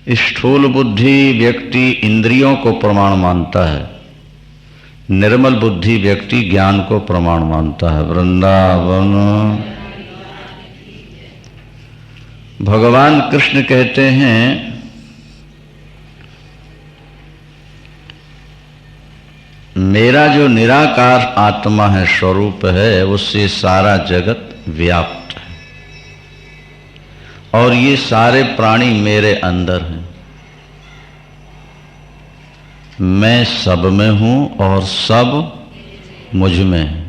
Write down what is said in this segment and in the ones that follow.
स्थूल बुद्धि व्यक्ति इंद्रियों को प्रमाण मानता है, निर्मल बुद्धि व्यक्ति ज्ञान को प्रमाण मानता है। वृंदावन। भगवान कृष्ण कहते हैं मेरा जो निराकार आत्मा है, स्वरूप है, उससे सारा जगत व्याप्त है और ये सारे प्राणी मेरे अंदर हैं। मैं सब में हूं और सब मुझ में है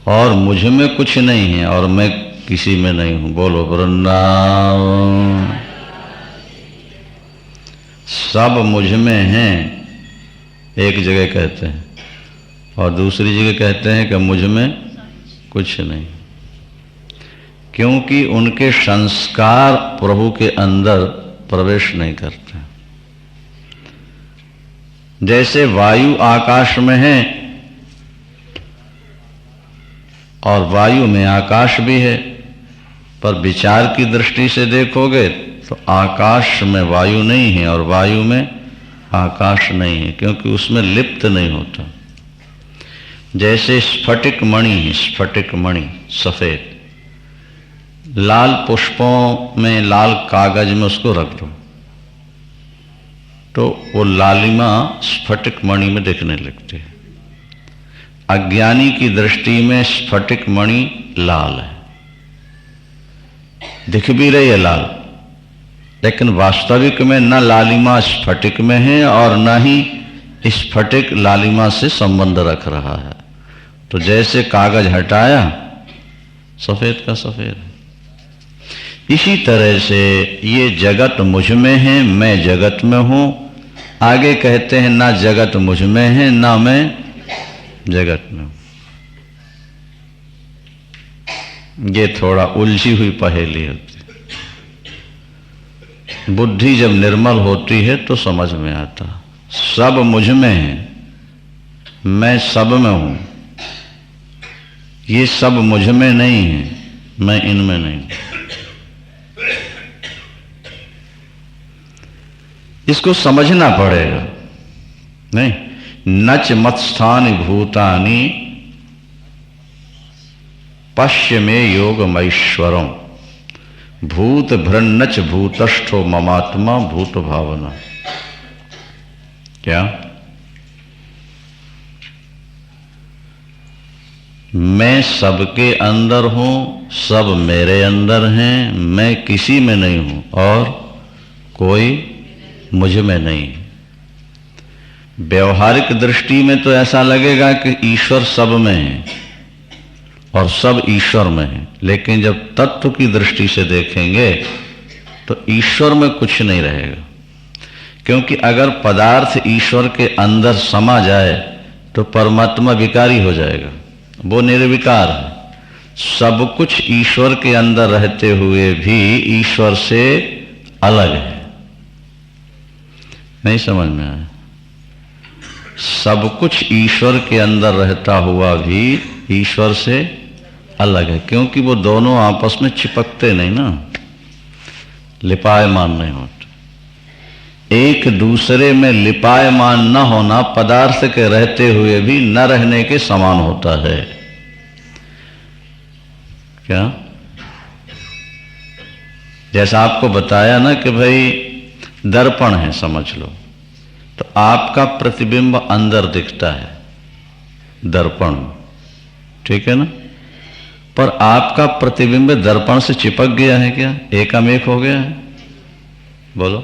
और मुझ में कुछ नहीं है और मैं किसी में नहीं हूं। बोलो वृंदावन। सब मुझ में हैं एक जगह कहते हैं और दूसरी जगह कहते हैं कि मुझ में कुछ नहीं, क्योंकि उनके संस्कार प्रभु के अंदर प्रवेश नहीं करते। जैसे वायु आकाश में है और वायु में आकाश भी है, पर विचार की दृष्टि से देखोगे तो आकाश में वायु नहीं है और वायु में आकाश नहीं है, क्योंकि उसमें लिप्त नहीं होता। जैसे स्फटिक मणि है, स्फटिक मणि सफेद, लाल पुष्पों में, लाल कागज में उसको रख दो तो वो लालिमा स्फटिक मणि में दिखने लगती है। अज्ञानी की दृष्टि में स्फटिक मणि लाल है, दिख भी रही है लाल, लेकिन वास्तविक में न लालिमा स्फटिक में है और न ही स्फटिक लालिमा से संबंध रख रहा है। तो जैसे कागज हटाया सफेद का सफेद है। इसी तरह से ये जगत मुझ में है, मैं जगत में हूं। आगे कहते हैं ना जगत मुझ में है ना मैं जगत में हूं। ये थोड़ा उलझी हुई पहेली होती है। बुद्धि जब निर्मल होती है तो समझ में आता, सब मुझ में है, मैं सब में हूं। ये सब मुझ में नहीं है, मैं इनमें नहीं हूं। इसको समझना पड़ेगा। नहीं, नच मत्स्थानि भूतानि पश्य में योगमैश्वरम भूत भृन्नच भूतस्थो ममात्मा भूत भावना। क्या मैं सबके अंदर हूं, सब मेरे अंदर हैं, मैं किसी में नहीं हूं और कोई मुझ में नहीं। व्यवहारिक दृष्टि में तो ऐसा लगेगा कि ईश्वर सब में है और सब ईश्वर में है, लेकिन जब तत्व की दृष्टि से देखेंगे तो ईश्वर में कुछ नहीं रहेगा। क्योंकि अगर पदार्थ ईश्वर के अंदर समा जाए तो परमात्मा विकारी हो जाएगा, वो निर्विकार है। सब कुछ ईश्वर के अंदर रहते हुए भी ईश्वर से अलग है। नहीं समझ में आया? सब कुछ ईश्वर के अंदर रहता हुआ भी ईश्वर से अलग है, क्योंकि वो दोनों आपस में चिपकते नहीं ना, लिपायमान नहीं होते। एक दूसरे में लिपायमान न होना पदार्थ के रहते हुए भी न रहने के समान होता है। क्या? जैसा आपको बताया ना कि भाई दर्पण है, समझ लो, तो आपका प्रतिबिंब अंदर दिखता है दर्पण, ठीक है ना? पर आपका प्रतिबिंब दर्पण से चिपक गया है क्या? एकामेक हो गया है? बोलो।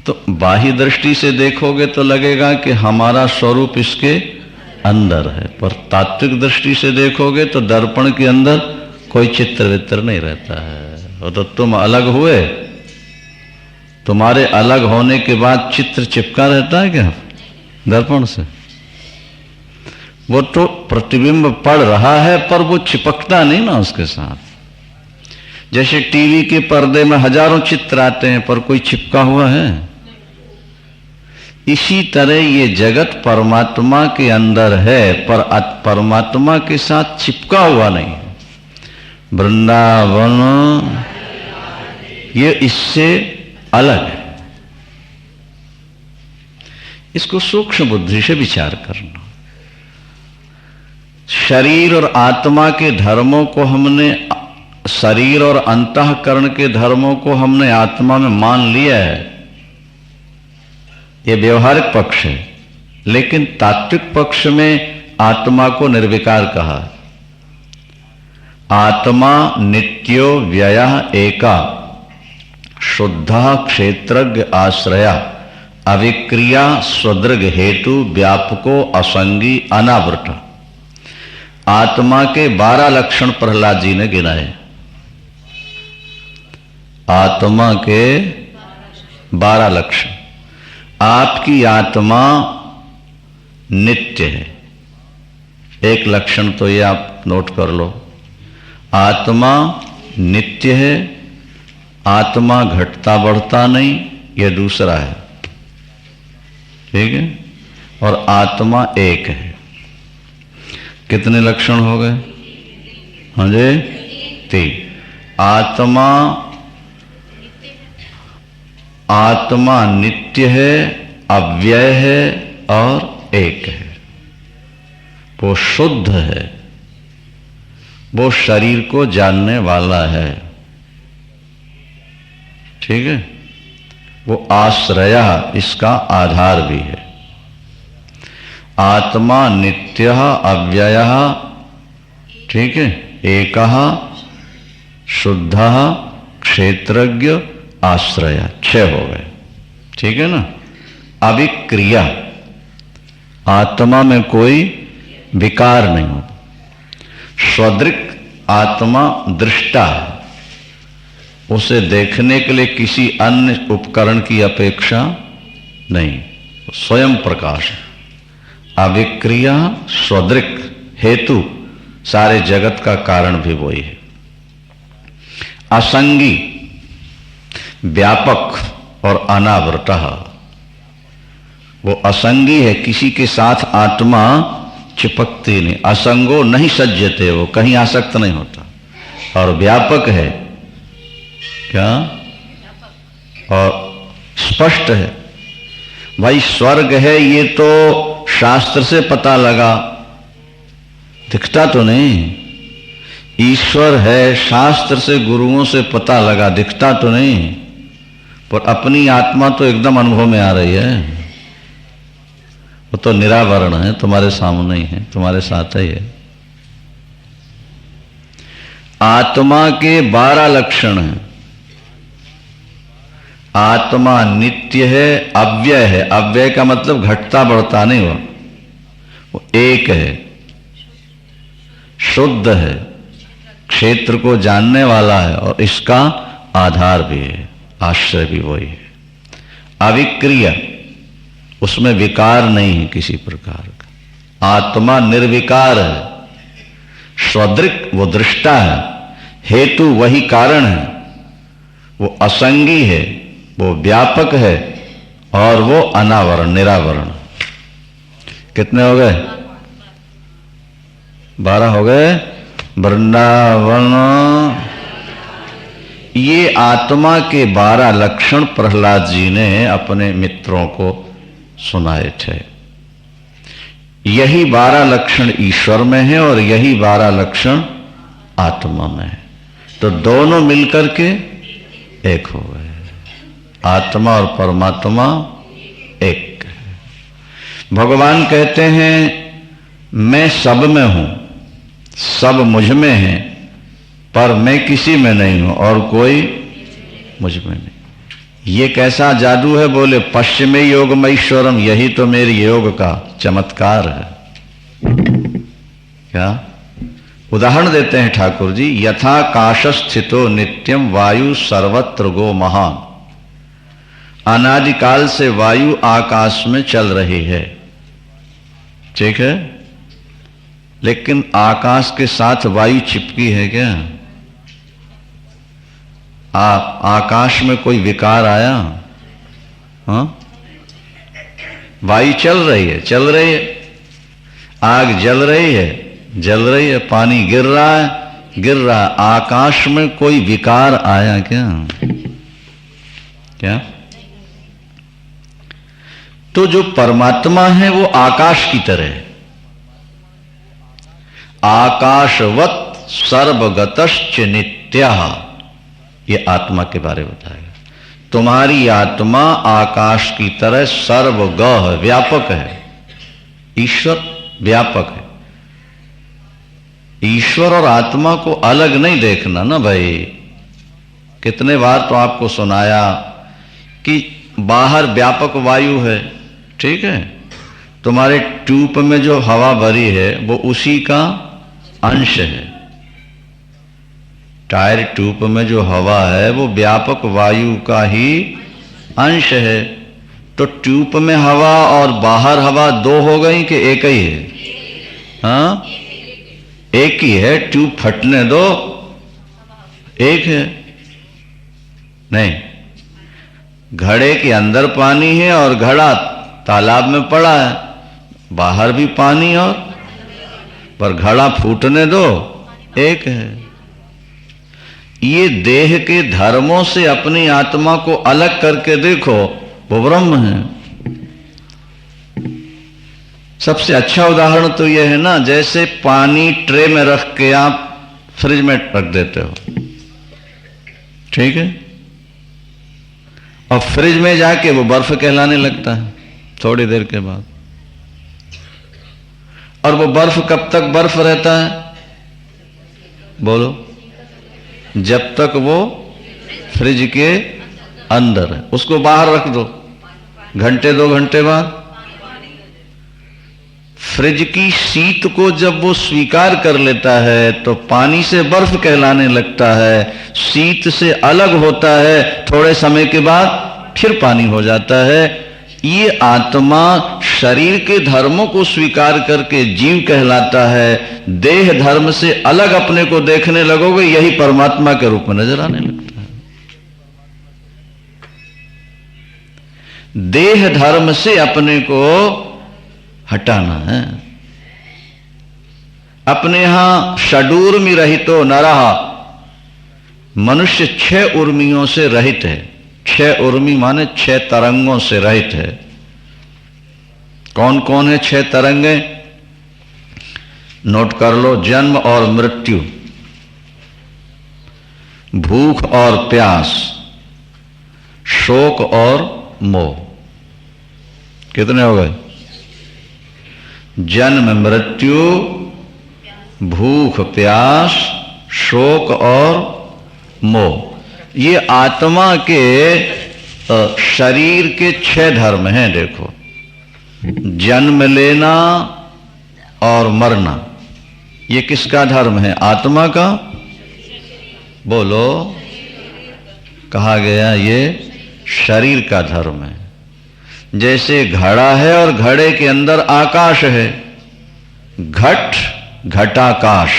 तो बाह्य दृष्टि से देखोगे तो लगेगा कि हमारा स्वरूप इसके अंदर है, पर तात्विक दृष्टि से देखोगे तो दर्पण के अंदर कोई चित्र वित्र नहीं रहता है। वो तो तुम अलग हुए, तुम्हारे अलग होने के बाद चित्र चिपका रहता है क्या दर्पण से? वो तो प्रतिबिंब पड़ रहा है पर वो चिपकता नहीं ना उसके साथ। जैसे टीवी के पर्दे में हजारों चित्र आते हैं पर कोई चिपका हुआ है। इसी तरह ये जगत परमात्मा के अंदर है पर परमात्मा के साथ चिपका हुआ नहीं है। वृंदावन ये इससे अलग है। इसको सूक्ष्म बुद्धि से विचार करना। शरीर और आत्मा के धर्मों को हमने, शरीर और अंतःकरण के धर्मों को हमने आत्मा में मान लिया है, यह व्यवहारिक पक्ष है। लेकिन तात्विक पक्ष में आत्मा को निर्विकार कहा। आत्मा नित्यो व्ययः एका शुद्धः क्षेत्रज्ञ आश्रया अविक्रिया स्वदृग हेतु व्यापको असंगी अनावृत। आत्मा के 12 लक्षण प्रहलाद जी ने गिनाए। आत्मा के 12 लक्षण। आपकी आत्मा नित्य है। एक लक्षण तो ये आप नोट कर लो, आत्मा नित्य है, आत्मा घटता बढ़ता नहीं, यह दूसरा है, ठीक है। और आत्मा एक है। कितने लक्षण हो गए? हाँ जी, 3। आत्मा नित्य है, अव्यय है और एक है। वो शुद्ध है, वो शरीर को जानने वाला है, ठीक है। वो आश्रय, इसका आधार भी है। आत्मा नित्यः अव्ययः, ठीक है, एकः शुद्धः क्षेत्रज्ञ आश्रय, 6 हो गए, ठीक है ना। अविक्रिया, आत्मा में कोई विकार नहीं होता। स्वदृक्, आत्मा दृष्टा है, उसे देखने के लिए किसी अन्य उपकरण की अपेक्षा नहीं, स्वयं प्रकाश है। अविक्रिया स्वदृक्, हेतु सारे जगत का कारण भी वही है। असंगी, व्यापक और अनावृतः, वो असंगी है, किसी के साथ आत्मा चिपकती नहीं। असंगो नहीं सज्जते, वो कहीं आसक्त नहीं होता। और व्यापक है, क्या? और स्पष्ट है। भाई स्वर्ग है ये तो शास्त्र से पता लगा, दिखता तो नहीं। ईश्वर है, शास्त्र से गुरुओं से पता लगा, दिखता तो नहीं। पर अपनी आत्मा तो एकदम अनुभव में आ रही है। वो तो निरावरण है, तुम्हारे सामने ही है, तुम्हारे साथ ही है। आत्मा के 12 लक्षण हैं। आत्मा नित्य है, अव्यय है। अव्यय का मतलब घटता बढ़ता नहीं हुआ, वो एक है, शुद्ध है, क्षेत्र को जानने वाला है और इसका आधार भी है, आश्रय भी वही है। अविक्रिया, उसमें विकार नहीं है किसी प्रकार का। आत्मा निर्विकार है। स्वदृक्, वो दृष्टा है। हेतु, वही कारण है। वो असंगी है, वो व्यापक है और वो अनावरण, निरावरण। कितने हो गए? 12 हो गए। वृंदावन, ये आत्मा के 12 लक्षण प्रहलाद जी ने अपने मित्रों को सुनाए थे। यही 12 लक्षण ईश्वर में है और यही 12 लक्षण आत्मा में है। तो दोनों मिलकर के एक हो गए। आत्मा और परमात्मा एक है। भगवान कहते हैं मैं सब में हूं, सब मुझ में है, पर मैं किसी में नहीं हूं और कोई मुझ में नहीं। ये कैसा जादू है? बोले पश्चिमी योगमैश्वरम, यही तो मेरे योग का चमत्कार है। क्या उदाहरण देते हैं ठाकुर जी? यथा काश स्थितो नित्यम वायु सर्वत्र गो महान। अनादिकाल से वायु आकाश में चल रही है, ठीक है, लेकिन आकाश के साथ वायु चिपकी है क्या? आकाश में कोई विकार आया? हाँ, वायु चल रही है, चल रही है। आग जल रही है, जल रही है। पानी गिर रहा है, गिर रहा। आकाश में कोई विकार आया क्या? क्या? तो जो परमात्मा है वो आकाश की तरह है। आकाशवत सर्वगतश्च नित्यः, ये आत्मा के बारे में बताएगा। तुम्हारी आत्मा आकाश की तरह सर्वगह व्यापक है। ईश्वर व्यापक है। ईश्वर और आत्मा को अलग नहीं देखना ना भाई। कितने बार तो आपको सुनाया कि बाहर व्यापक वायु है, ठीक है, तुम्हारे ट्यूब में जो हवा भरी है वो उसी का अंश है। टायर ट्यूब में जो हवा है वो व्यापक वायु का ही अंश है। तो ट्यूब में हवा और बाहर हवा दो हो गई कि एक ही है? हाँ, एक ही है। ट्यूब फटने दो, एक है। नहीं, घड़े के अंदर पानी है और घड़ा तालाब में पड़ा है, बाहर भी पानी और पर घड़ा फूटने दो, एक है। ये देह के धर्मों से अपनी आत्मा को अलग करके देखो, वो ब्रह्म है। सबसे अच्छा उदाहरण तो यह है ना, जैसे पानी ट्रे में रख के आप फ्रिज में रख देते हो, ठीक है, और फ्रिज में जाके वो बर्फ कहलाने लगता है थोड़ी देर के बाद। और वो बर्फ कब तक बर्फ रहता है? बोलो, जब तक वो फ्रिज के अंदर है। उसको बाहर रख दो, घंटे 2 घंटे बाद फ्रिज की शीत को जब वो स्वीकार कर लेता है तो पानी से बर्फ कहलाने लगता है। शीत से अलग होता है, थोड़े समय के बाद फिर पानी हो जाता है। ये आत्मा शरीर के धर्मों को स्वीकार करके जीव कहलाता है। देह धर्म से अलग अपने को देखने लगोगे, यही परमात्मा के रूप में नजर आने लगता है। देह धर्म से अपने को हटाना है। अपने यहां षडूर्मि रहितो नरः, मनुष्य 6 उर्मियों से रहित है। 6 उर्मी माने 6 तरंगों से रहित है। कौन कौन है 6 तरंगे? नोट कर लो। जन्म और मृत्यु, भूख और प्यास, शोक और मोह। कितने हो गए? जन्म, मृत्यु, भूख, प्यास, शोक और मोह। ये आत्मा के शरीर के 6 धर्म हैं। देखो, जन्म लेना और मरना, ये किसका धर्म है? आत्मा का। बोलो, कहा गया ये शरीर का धर्म है। जैसे घड़ा है और घड़े के अंदर आकाश है, घट घटाकाश।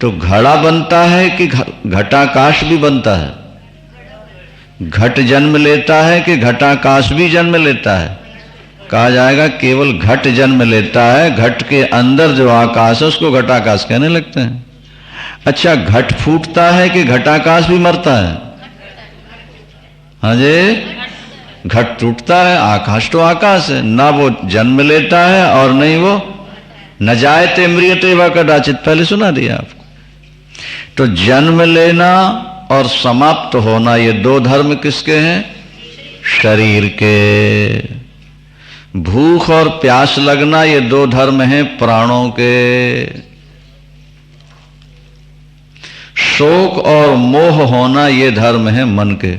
तो घड़ा बनता है कि घटाकाश भी बनता है? घट जन्म लेता है कि घटाकाश भी जन्म लेता है? कहा जाएगा केवल घट जन्म लेता है। घट के अंदर जो आकाश है उसको घटाकाश कहने लगते हैं। अच्छा, घट फूटता है कि घटाकाश भी मरता है? हाँ जी, घट टूटता है, आकाश तो आकाश है। ना वो जन्म लेता है और नहीं वो न जायते म्रियते वा कदाचित, पहले सुना दिया आपको। तो जन्म लेना और समाप्त होना, ये 2 धर्म किसके हैं? शरीर के। भूख और प्यास लगना, ये 2 धर्म हैं प्राणों के। शोक और मोह होना, ये धर्म है मन के।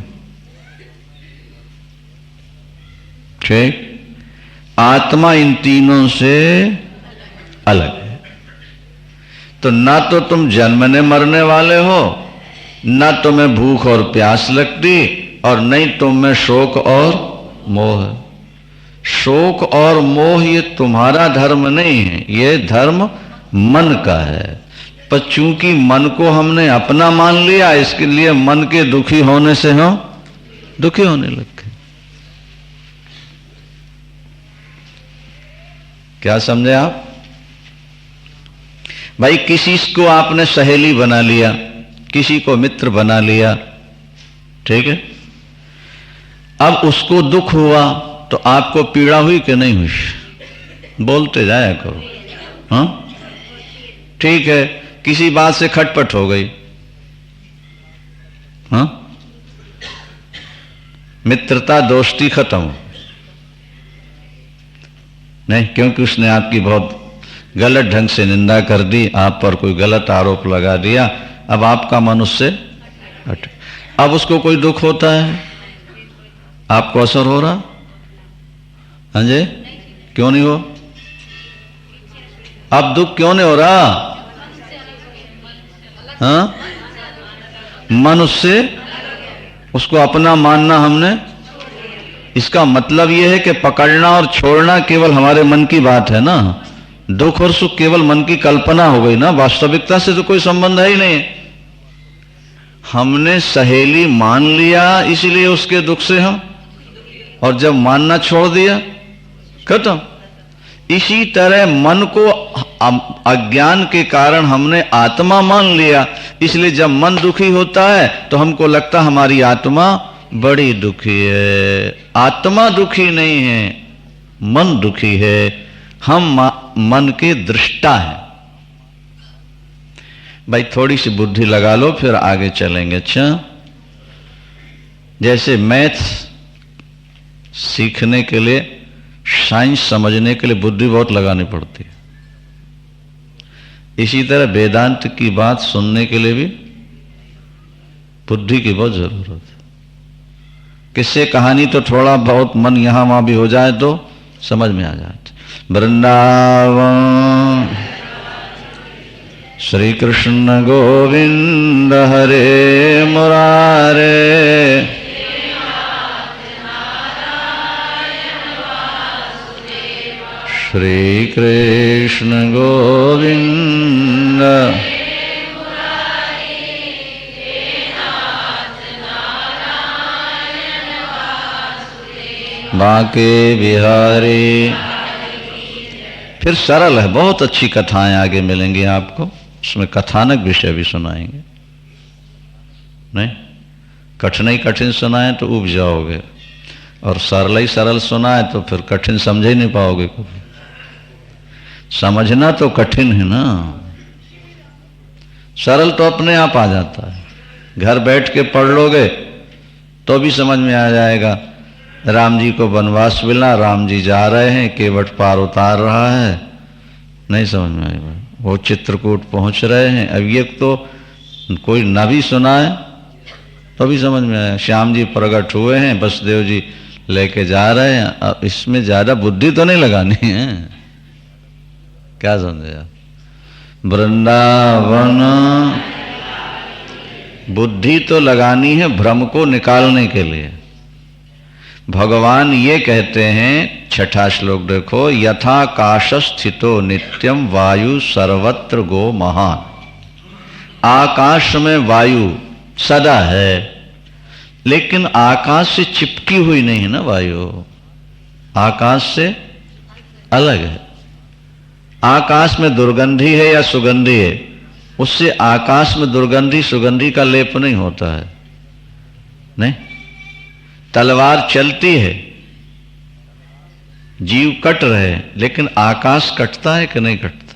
ठीक? आत्मा इन तीनों से अलग है। तो ना तो तुम जन्मने मरने वाले हो, ना तुम्हें भूख और प्यास लगती, और नहीं तुम में शोक और मोह है। शोक और मोह ये तुम्हारा धर्म नहीं है, ये धर्म मन का है। पर चूंकि मन को हमने अपना मान लिया, इसके लिए मन के दुखी होने से हम दुखी होने लगे। क्या समझे आप? भाई किसी को आपने सहेली बना लिया, किसी को मित्र बना लिया, ठीक है, अब उसको दुख हुआ तो आपको पीड़ा हुई कि नहीं हुई? बोलते जाया करो। हाँ ठीक है, किसी बात से खटपट हो गई, हाँ, मित्रता दोस्ती खत्म नहीं, क्योंकि उसने आपकी बहुत गलत ढंग से निंदा कर दी, आप पर कोई गलत आरोप लगा दिया, अब आपका मन उससे हट, अब उसको कोई दुख होता है, आपको असर हो रहा? हाँ जी, क्यों नहीं हो? अब दुख क्यों नहीं हो रहा? हाँ, मन उससे, उसको अपना मानना हमने, इसका मतलब यह है कि पकड़ना और छोड़ना केवल हमारे मन की बात है ना, दुख और सुख केवल मन की कल्पना हो गई ना, वास्तविकता से तो कोई संबंध है ही नहीं। हमने सहेली मान लिया इसलिए उसके दुख से हम, और जब मानना छोड़ दिया खत्म। इसी तरह मन को अज्ञान के कारण हमने आत्मा मान लिया, इसलिए जब मन दुखी होता है तो हमको लगता हमारी आत्मा बड़ी दुखी है। आत्मा दुखी नहीं है, मन दुखी है, हम मन के दृष्टा हैं। भाई थोड़ी सी बुद्धि लगा लो फिर आगे चलेंगे। अच्छा, जैसे मैथ्स सीखने के लिए, साइंस समझने के लिए बुद्धि बहुत लगानी पड़ती है, इसी तरह वेदांत की बात सुनने के लिए भी बुद्धि की बहुत जरूरत है। किससे कहानी तो थोड़ा बहुत मन यहां वहां भी हो जाए तो समझ में आ जाए। वृंदावन श्री कृष्ण गोविंद हरे मुरारे, श्री कृष्ण गोविंद बांके बिहारी। फिर सरल है, बहुत अच्छी कथाएं आगे मिलेंगी आपको, उसमें कथानक विषय भी सुनाएंगे। नहीं, कठिन ही कठिन सुनाए तो उब जाओगे, और सरल ही सरल सुनाए तो फिर कठिन समझ ही नहीं पाओगे कभी। समझना तो कठिन है ना, सरल तो अपने आप आ जाता है। घर बैठ के पढ़ लोगे तो भी समझ में आ जाएगा। राम जी को वनवास मिला, राम जी जा रहे हैं, केवट पार उतार रहा है, नहीं समझ में आएगा। वो चित्रकूट पहुंच रहे हैं, अब ये तो कोई न भी सुनाए तो भी समझ में आया। श्याम जी प्रकट हुए हैं, बसदेव जी लेके जा रहे हैं, अब इसमें ज्यादा बुद्धि तो नहीं लगानी है। क्या समझे आप? वृंदावन बुद्धि तो लगानी है भ्रम को निकालने के लिए। भगवान ये कहते हैं, छठा श्लोक देखो, यथाकाश स्थितो नित्यम वायु सर्वत्र गो महान। आकाश में वायु सदा है, लेकिन आकाश से चिपकी हुई नहीं है ना वायु, आकाश से अलग है। आकाश में दुर्गंधी है या सुगंधी है, उससे आकाश में दुर्गंधी सुगंधी का लेप नहीं होता है। नहीं, तलवार चलती है, जीव कट रहे, लेकिन आकाश कटता है कि नहीं कटता?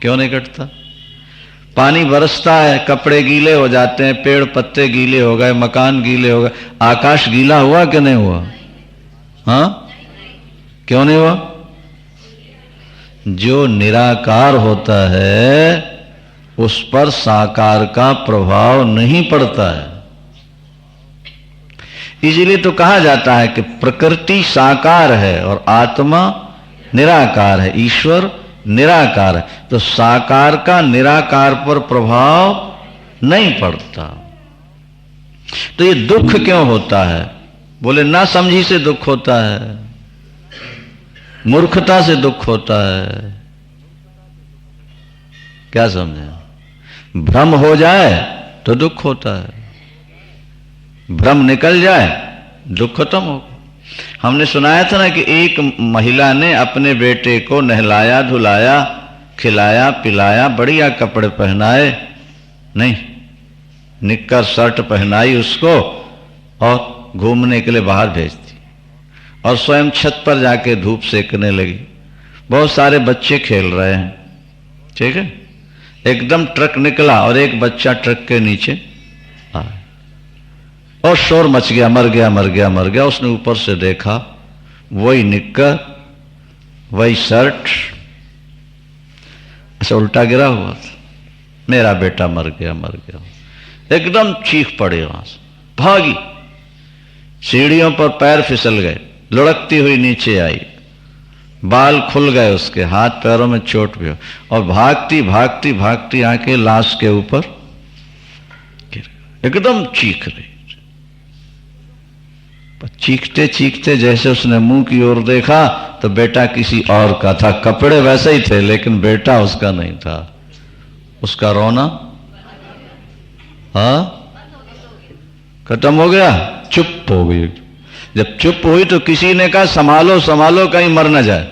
क्यों नहीं कटता? पानी बरसता है, कपड़े गीले हो जाते हैं, पेड़ पत्ते गीले हो गए, मकान गीले हो गए, आकाश गीला हुआ कि नहीं हुआ? हाँ, क्यों नहीं हुआ? जो निराकार होता है उस पर साकार का प्रभाव नहीं पड़ता है। इसलिए तो कहा जाता है कि प्रकृति साकार है और आत्मा निराकार है, ईश्वर निराकार है, तो साकार का निराकार पर प्रभाव नहीं पड़ता। तो ये दुख क्यों होता है? बोले ना समझी से दुख होता है, मूर्खता से दुख होता है। क्या समझे? भ्रम हो जाए तो दुख होता है, भ्रम निकल जाए दुख खत्म हो। हमने सुनाया था ना कि एक महिला ने अपने बेटे को नहलाया धुलाया, खिलाया पिलाया, बढ़िया कपड़े पहनाए, नहीं, निक्कर शर्ट पहनाई उसको और घूमने के लिए बाहर भेज दी और स्वयं छत पर जाके धूप सेकने लगी। बहुत सारे बच्चे खेल रहे हैं, ठीक है, एकदम ट्रक निकला और एक बच्चा ट्रक के नीचे आया और शोर मच गया, मर गया मर गया मर गया। उसने ऊपर से देखा, वही निक्कर वही शर्ट, ऐसा उल्टा गिरा हुआ था। मेरा बेटा मर गया मर गया। एकदम चीख पड़े, वहां से भागी, सीढ़ियों पर पैर फिसल गए, लुढ़कती हुई नीचे आई, बाल खुल गए उसके, हाथ पैरों में चोट भी हो, और भागती भागती भागती आके लाश के ऊपर गिर, एकदम चीख रही। चीखते चीखते जैसे उसने मुंह की ओर देखा तो बेटा किसी और का था, कपड़े वैसे ही थे लेकिन बेटा उसका नहीं था। उसका रोना खत्म हो गया, चुप हो गई। जब चुप हुई तो किसी ने कहा संभालो संभालो कहीं मर न जाए,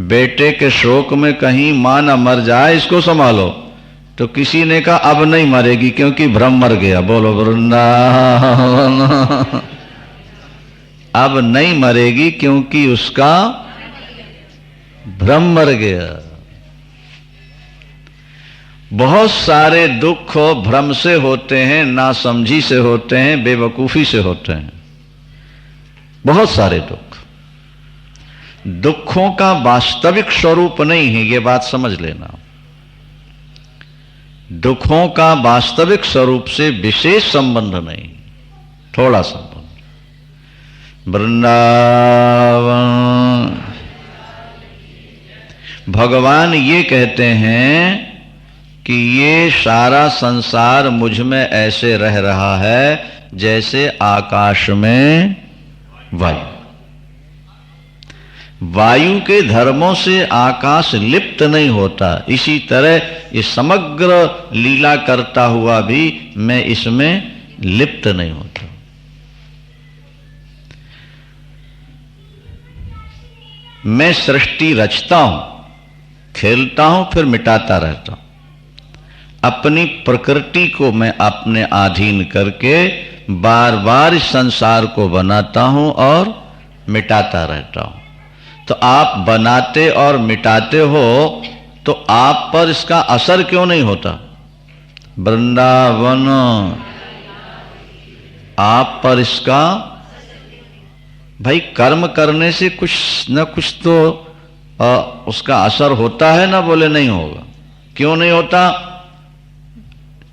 बेटे के शोक में कहीं मां न मर जाए, इसको संभालो। तो किसी ने कहा अब नहीं मरेगी क्योंकि भ्रम मर गया। बोलो वृंदावन। अब नहीं मरेगी क्योंकि उसका भ्रम मर गया। बहुत सारे दुख भ्रम से होते हैं, नासमझी से होते हैं, बेवकूफी से होते हैं। बहुत सारे दुख, दुखों का वास्तविक स्वरूप नहीं है, यह बात समझ लेना। दुखों का वास्तविक स्वरूप से विशेष संबंध नहीं, थोड़ा संबंध। वृंदावन भगवान ये कहते हैं कि ये सारा संसार मुझ में ऐसे रह रहा है जैसे आकाश में वायु। वायु के धर्मों से आकाश लिप्त नहीं होता, इसी तरह ये समग्र लीला करता हुआ भी मैं इसमें लिप्त नहीं होता। मैं सृष्टि रचता हूं, खेलता हूं, फिर मिटाता रहता हूं। अपनी प्रकृति को मैं अपने अधीन करके बार बार इस संसार को बनाता हूं और मिटाता रहता हूं। तो आप बनाते और मिटाते हो तो आप पर इसका असर क्यों नहीं होता? वृंदावन आप पर इसका, भाई कर्म करने से कुछ न कुछ तो उसका असर होता है ना, बोले नहीं होगा। क्यों नहीं होता?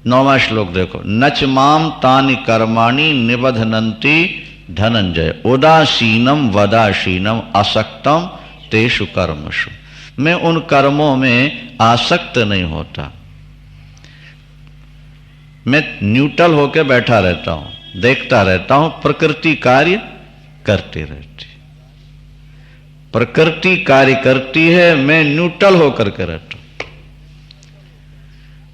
9वां श्लोक देखो, नच माम तानि कर्माणि निबधनन्ति धनंजय उदासीनम वदासीनम असक्तम तेषु कर्मसु। मैं उन कर्मों में आसक्त नहीं होता, मैं न्यूट्रल होकर बैठा रहता हूं, देखता रहता हूं, प्रकृति कार्य करती रहती, प्रकृति कार्य करती है, मैं न्यूट्रल होकर के रहता हूं।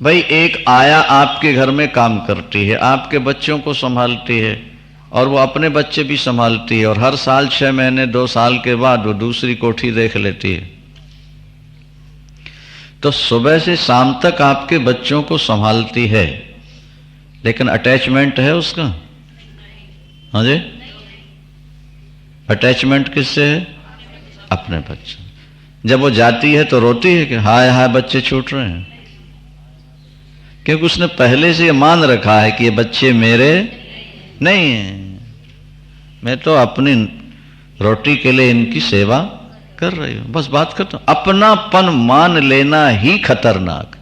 भाई एक आया आपके घर में काम करती है, आपके बच्चों को संभालती है और वो अपने बच्चे भी संभालती है, और हर साल 6 महीने 2 साल के बाद वो दूसरी कोठी देख लेती है। तो सुबह से शाम तक आपके बच्चों को संभालती है, लेकिन अटैचमेंट है उसका? हाँ जी, अटैचमेंट किससे है? अपने बच्चे। जब वो जाती है तो रोती है कि हाय हाय बच्चे छूट रहे हैं, क्योंकि उसने पहले से ये मान रखा है कि ये बच्चे मेरे नहीं हैं, मैं तो अपनी रोटी के लिए इनकी सेवा कर रही हूं, बस बात खत्म। अपनापन मान लेना ही खतरनाक।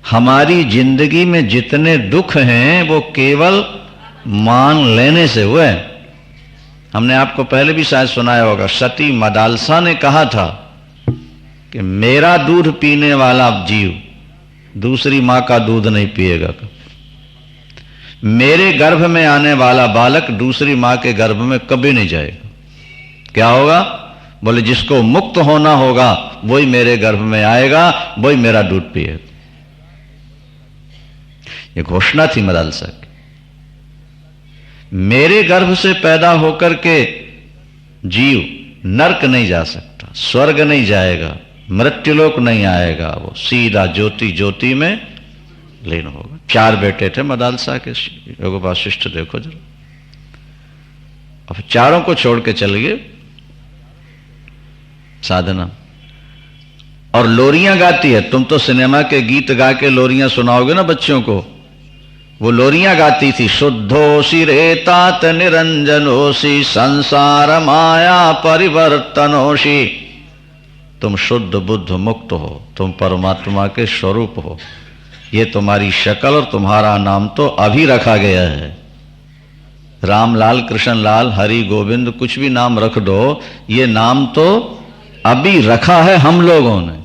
हमारी जिंदगी में जितने दुख हैं वो केवल मान लेने से हुए। हमने आपको पहले भी शायद सुनाया होगा, सती मदालसा ने कहा था कि मेरा दूध पीने वाला जीव दूसरी मां का दूध नहीं पिएगा, मेरे गर्भ में आने वाला बालक दूसरी मां के गर्भ में कभी नहीं जाएगा। क्या होगा? बोले जिसको मुक्त होना होगा वही मेरे गर्भ में आएगा, वही मेरा दूध पिएगा। ये घोषणा थी मदालसा की। मेरे गर्भ से पैदा होकर के जीव नरक नहीं जा सकता, स्वर्ग नहीं जाएगा, मृत्युलोक नहीं आएगा, वो सीधा ज्योति ज्योति में लीन होगा। 4 बेटे थे मदालसा के, योग वासिष्ठ देखो जरा। अब चारों को छोड़ के चल गए साधना, और लोरियां गाती है। तुम तो सिनेमा के गीत गा के लोरियां सुनाओगे ना बच्चों को, वो लोरियां गाती थी। शुद्धोषि रेतात निरंजनोषि संसार माया परिवर्तनोषि। तुम शुद्ध बुद्ध मुक्त हो, तुम परमात्मा के स्वरूप हो। ये तुम्हारी शक्ल और तुम्हारा नाम तो अभी रखा गया है। रामलाल, कृष्णलाल, हरि, गोविंद, कुछ भी नाम रख दो, ये नाम तो अभी रखा है हम लोगों ने।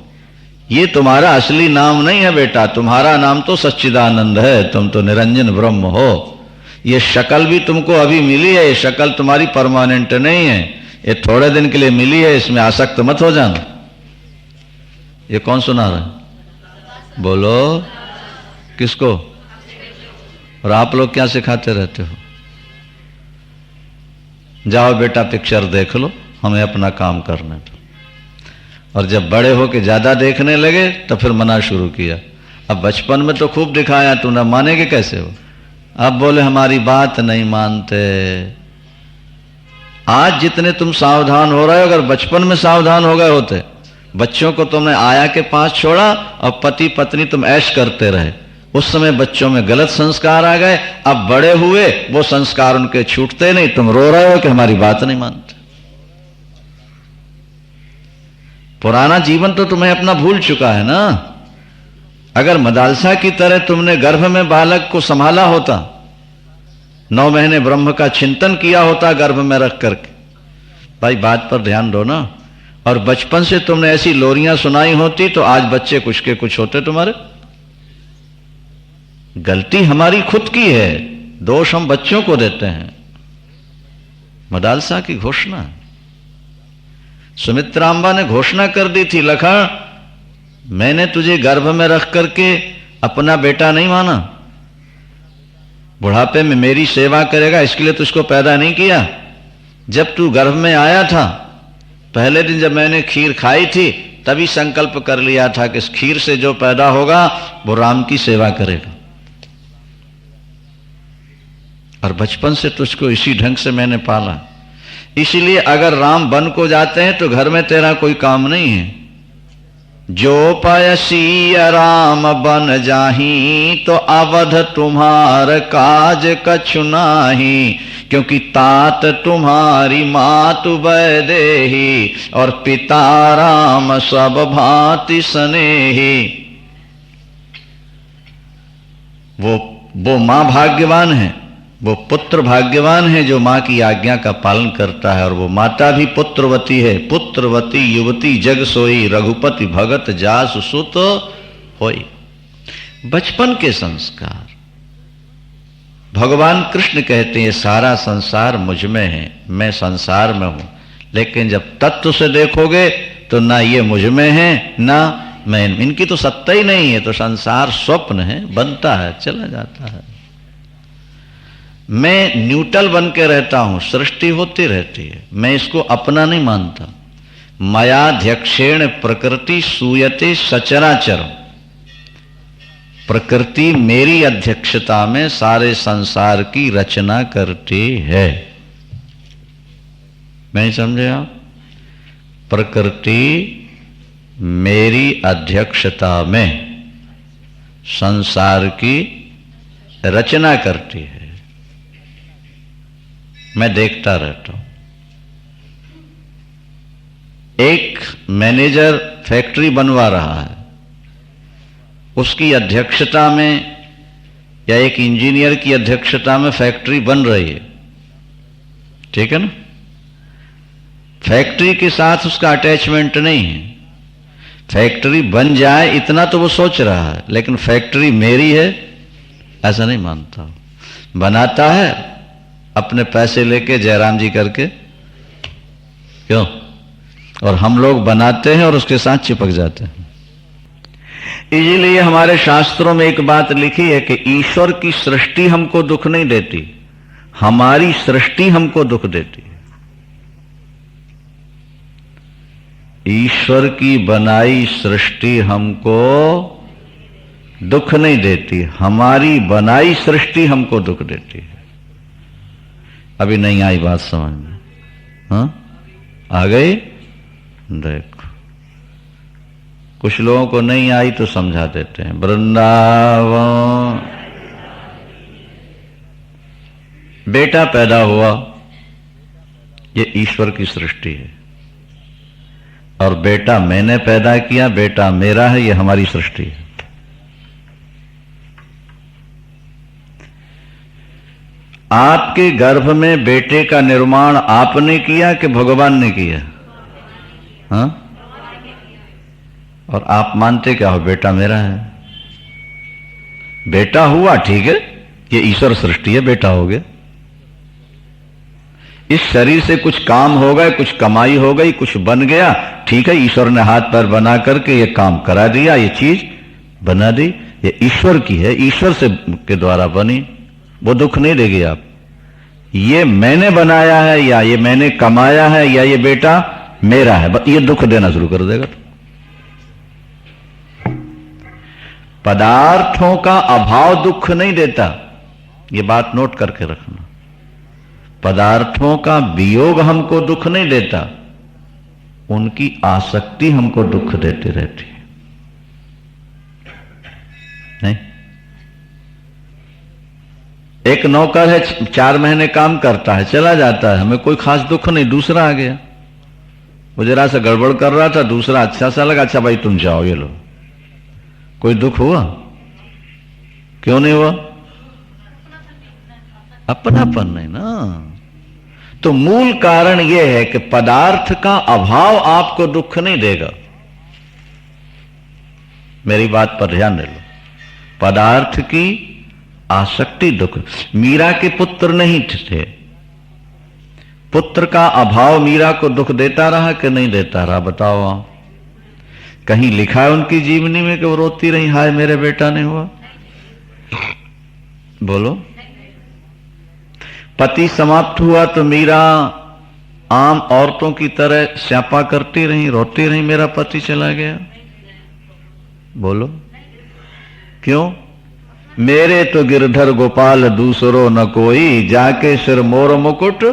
ये तुम्हारा असली नाम नहीं है बेटा, तुम्हारा नाम तो सच्चिदानंद है। तुम तो निरंजन ब्रह्म हो। ये शक्ल भी तुमको अभी मिली है, ये शक्ल तुम्हारी परमानेंट नहीं है, ये थोड़े दिन के लिए मिली है, इसमें आसक्त मत हो जाना। ये कौन सुना रहा है? बोलो किसको? और आप लोग क्या सिखाते रहते हो? जाओ बेटा पिक्चर देख लो, हमें अपना काम करने दो। और जब बड़े हो के ज्यादा देखने लगे तो फिर मना शुरू किया। अब बचपन में तो खूब दिखाया, तू ना मानेगे कैसे हो? अब बोले हमारी बात नहीं मानते। आज जितने तुम सावधान हो रहे हो, अगर बचपन में सावधान हो गए होते, बच्चों को तुमने आया के पास छोड़ा और पति पत्नी तुम ऐश करते रहे, उस समय बच्चों में गलत संस्कार आ गए। अब बड़े हुए वो संस्कार उनके छूटते नहीं, तुम रो रहे हो कि हमारी बात नहीं मानते। पुराना जीवन तो तुम्हें अपना भूल चुका है ना। अगर मदालसा की तरह तुमने गर्भ में बालक को संभाला होता, 9 महीने ब्रह्म का चिंतन किया होता गर्भ में रख करके, भाई बात पर ध्यान दो ना, और बचपन से तुमने ऐसी लोरियां सुनाई होती तो आज बच्चे कुछ के कुछ होते तुम्हारे। गलती हमारी खुद की है, दोष हम बच्चों को देते हैं। मदालसा की घोषणा, सुमित्रांबा ने घोषणा कर दी थी, लखन मैंने तुझे गर्भ में रख करके अपना बेटा नहीं माना, बुढ़ापे में मेरी सेवा करेगा इसके लिए तुझको पैदा नहीं किया। जब तू गर्भ में आया था, पहले दिन जब मैंने खीर खाई थी, तभी संकल्प कर लिया था कि इस खीर से जो पैदा होगा वो राम की सेवा करेगा। और बचपन से तुझको इसी ढंग से मैंने पाला। इसलिए अगर राम बन को जाते हैं तो घर में तेरा कोई काम नहीं है। जो पयसी राम बन जाही तो अवध तुम्हार काज कछु नाही, क्योंकि तात तुम्हारी मातु वैदेही और पिता राम सब भांति स्नेही। वो मां भाग्यवान है, वो पुत्र भाग्यवान है जो मां की आज्ञा का पालन करता है। और वो माता भी पुत्रवती है। पुत्रवती युवती जग सोई, रघुपति भगत जासु सुत होई। बचपन के संस्कार। भगवान कृष्ण कहते हैं सारा संसार मुझ में है, मैं संसार में हूं। लेकिन जब तत्व से देखोगे तो ना ये मुझ में है ना मैं, इनकी तो सत्ता ही नहीं है। तो संसार स्वप्न है, बनता है चला जाता है। मैं न्यूट्रल बन के रहता हूं, सृष्टि होती रहती है, मैं इसको अपना नहीं मानता। मयाध्यक्षेण प्रकृति सूयते सचराचर। प्रकृति मेरी अध्यक्षता में सारे संसार की रचना करती है। नहीं समझे आप? प्रकृति मेरी अध्यक्षता में संसार की रचना करती है। मैं देखता रहता हूं। एक मैनेजर फैक्ट्री बनवा रहा है, उसकी अध्यक्षता में या एक इंजीनियर की अध्यक्षता में फैक्ट्री बन रही है, ठीक है ना। फैक्ट्री के साथ उसका अटैचमेंट नहीं है। फैक्ट्री बन जाए इतना तो वो सोच रहा है, लेकिन फैक्ट्री मेरी है ऐसा नहीं मानता। बनाता है अपने पैसे लेके जयराम जी करके, क्यों? और हम लोग बनाते हैं और उसके साथ चिपक जाते हैं। इसीलिए हमारे शास्त्रों में एक बात लिखी है कि ईश्वर की सृष्टि हमको दुख नहीं देती, हमारी सृष्टि हमको दुख देती है। ईश्वर की बनाई सृष्टि हमको दुख नहीं देती, हमारी बनाई सृष्टि हमको दुख देती है। अभी नहीं आई बात समझ में? हाँ, आ गई? देखो, कुछ लोगों को नहीं आई तो समझा देते हैं। वृंदावन बेटा पैदा हुआ, ये ईश्वर की सृष्टि है। और बेटा मैंने पैदा किया, बेटा मेरा है, ये हमारी सृष्टि है। आपके गर्भ में बेटे का निर्माण आपने किया कि भगवान ने किया? हाँ? और आप मानते क्या हो? बेटा मेरा है। बेटा हुआ, ठीक है, ये ईश्वर सृष्टि है, बेटा हो गया। इस शरीर से कुछ काम हो गए, कुछ कमाई हो गई, कुछ बन गया, ठीक है, ईश्वर ने हाथ पैर बना करके ये काम करा दिया, ये चीज बना दी, ये ईश्वर की है, ईश्वर से के द्वारा बनी, वो दुख नहीं देगी आप। ये मैंने बनाया है या ये मैंने कमाया है या ये बेटा मेरा है, ये दुख देना शुरू कर देगा। पदार्थों का अभाव दुख नहीं देता, ये बात नोट करके रखना। पदार्थों का वियोग हमको दुख नहीं देता, उनकी आसक्ति हमको दुख देती रहती है। नहीं, एक नौकर है, 4 महीने काम करता है, चला जाता है, हमें कोई खास दुख नहीं। दूसरा आ गया, वो जरा सा गड़बड़ कर रहा था, दूसरा अच्छा सा लगा, अच्छा भाई तुम जाओ, ये लो। कोई दुख हुआ? क्यों नहीं हुआ? अपनापन नहीं ना। तो मूल कारण यह है कि पदार्थ का अभाव आपको दुख नहीं देगा। मेरी बात पर ध्यान दे लो, पदार्थ की आसक्ति दुख। मीरा के पुत्र नहीं थे, पुत्र का अभाव मीरा को दुख देता रहा कि नहीं देता रहा? बताओ आप। कहीं लिखा है उनकी जीवनी में कि वो रोती रही, हाय मेरे बेटा नहीं हुआ? बोलो। पति समाप्त हुआ तो मीरा आम औरतों की तरह स्यापा करती रही, रोती रही, मेरा पति चला गया? बोलो। क्यों? मेरे तो गिरधर गोपाल दूसरो न कोई, जाके सिर मोर मुकुट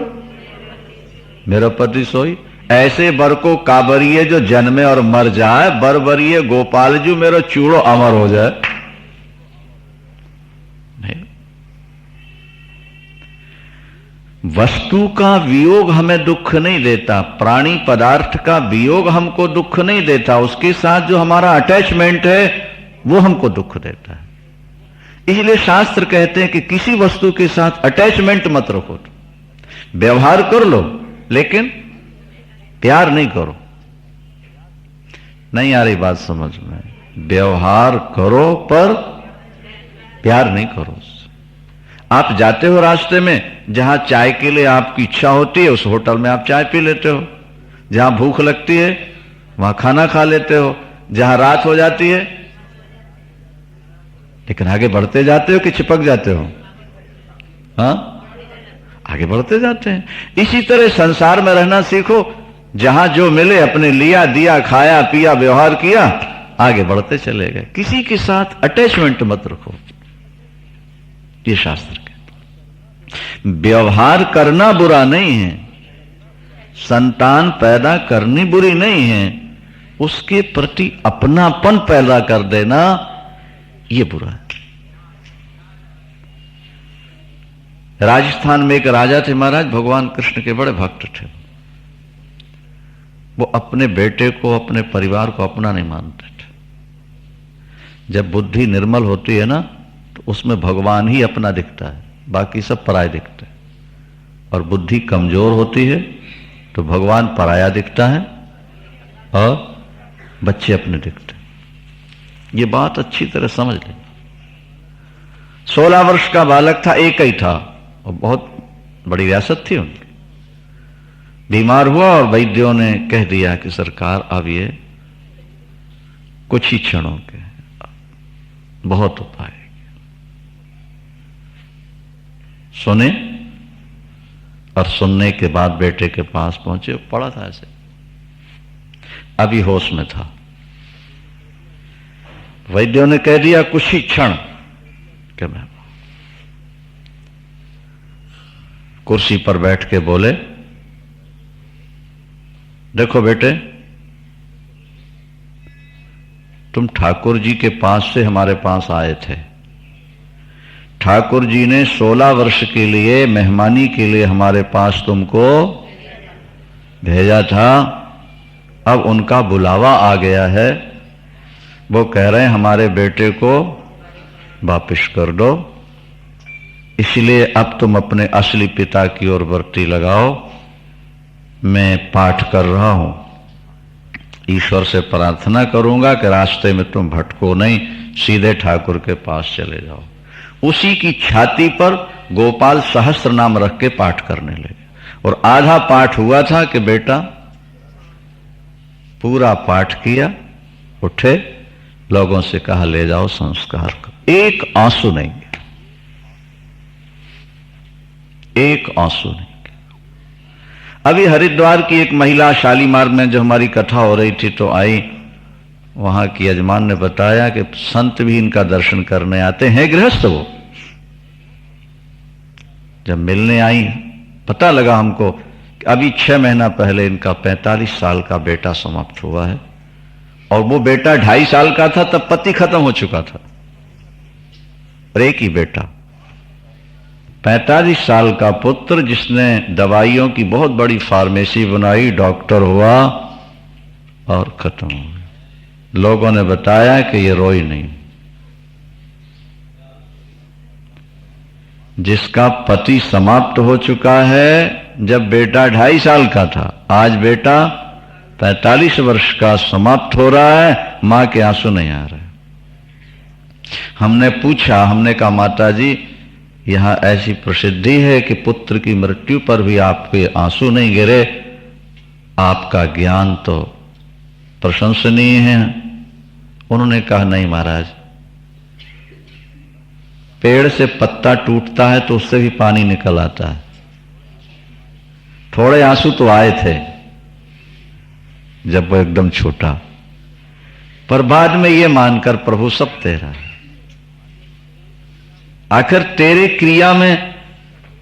मेरा पति सोई। ऐसे बर को काबरिए जो जन्मे और मर जाए, बरबरिए गोपाल जो मेरा चूड़ो अमर हो जाए। नहीं, वस्तु का वियोग हमें दुख नहीं देता, प्राणी पदार्थ का वियोग हमको दुख नहीं देता, उसके साथ जो हमारा अटैचमेंट है वो हमको दुख देता है। इसलिए शास्त्र कहते हैं कि किसी वस्तु के साथ अटैचमेंट मत रखो, व्यवहार कर लो लेकिन प्यार नहीं करो। नहीं आ रही बात समझ में? व्यवहार करो पर प्यार नहीं करो। आप जाते हो रास्ते में, जहां चाय के लिए आपकी इच्छा होती है उस होटल में आप चाय पी लेते हो, जहां भूख लगती है वहां खाना खा लेते हो, जहां रात हो जाती है, लेकिन आगे बढ़ते जाते हो कि चिपक जाते हो? हाँ, आगे बढ़ते जाते हैं। इसी तरह संसार में रहना सीखो, जहां जो मिले अपने लिया, दिया, खाया, पिया, व्यवहार किया, आगे बढ़ते चले गए। किसी के साथ अटैचमेंट मत रखो, ये शास्त्र कहता है। व्यवहार करना बुरा नहीं है, संतान पैदा करनी बुरी नहीं है, उसके प्रति अपनापन पैदा कर देना ये बुरा है। राजस्थान में एक राजा थे महाराज, भगवान कृष्ण के बड़े भक्त थे। वो अपने बेटे को, अपने परिवार को अपना नहीं मानते थे। जब बुद्धि निर्मल होती है ना, तो उसमें भगवान ही अपना दिखता है, बाकी सब पराया दिखते हैं। और बुद्धि कमजोर होती है तो भगवान पराया दिखता है और बच्चे अपने दिखते हैं। ये बात अच्छी तरह समझ लेना। 16 वर्ष का बालक था, एक ही था, और बहुत बड़ी रियासत थी उनकी। बीमार हुआ और वैद्यों ने कह दिया कि सरकार अब ये कुछ ही क्षणों के, बहुत उपाय। सुने, और सुनने के बाद बेटे के पास पहुंचे, पड़ा था ऐसे, अभी होश में था। वैद्यों ने कह दिया कुछ ही क्षण कि मैं कुर्सी पर बैठ के बोले, देखो बेटे, तुम ठाकुर जी के पास से हमारे पास आए थे। ठाकुर जी ने 16 वर्ष के लिए मेहमानी के लिए हमारे पास तुमको भेजा था। अब उनका बुलावा आ गया है, वो कह रहे हैं हमारे बेटे को वापिस कर दो, इसलिए अब तुम अपने असली पिता की ओर वर्ती लगाओ। मैं पाठ कर रहा हूं, ईश्वर से प्रार्थना करूंगा कि रास्ते में तुम भटको नहीं, सीधे ठाकुर के पास चले जाओ। उसी की छाती पर गोपाल सहस्त्र नाम रख के पाठ करने लगे। और आधा पाठ हुआ था कि बेटा पूरा पाठ किया, उठे, लोगों से कहा ले जाओ संस्कार करो। एक आंसू नहीं गया, एक आंसू नहीं गया। अभी हरिद्वार की एक महिला शालीमार में जो हमारी कथा हो रही थी तो आई, वहां की यजमान ने बताया कि संत भी इनका दर्शन करने आते हैं, गृहस्थ वो। जब मिलने आई पता लगा हमको कि अभी 6 महीना पहले इनका 45 साल का बेटा समाप्त हुआ है, और वो बेटा 2.5 साल का था तब पति खत्म हो चुका था, और एक ही बेटा 45 साल का पुत्र जिसने दवाइयों की बहुत बड़ी फार्मेसी बनाई, डॉक्टर हुआ और खत्म हो गया। लोगों ने बताया कि ये रोई नहीं। जिसका पति समाप्त हो चुका है जब बेटा 2.5 साल का था, आज बेटा 45 वर्ष का समाप्त हो रहा है, मां के आंसू नहीं आ रहे। हमने पूछा, हमने कहा माता जी यहां ऐसी प्रसिद्धि है कि पुत्र की मृत्यु पर भी आपके आंसू नहीं गिरे, आपका ज्ञान तो प्रशंसनीय है। उन्होंने कहा नहीं महाराज, पेड़ से पत्ता टूटता है तो उससे भी पानी निकल आता है। थोड़े आंसू तो आए थे जब वो एकदम छोटा, पर बाद में ये मानकर प्रभु सब तेरा है। आखिर तेरे क्रिया में,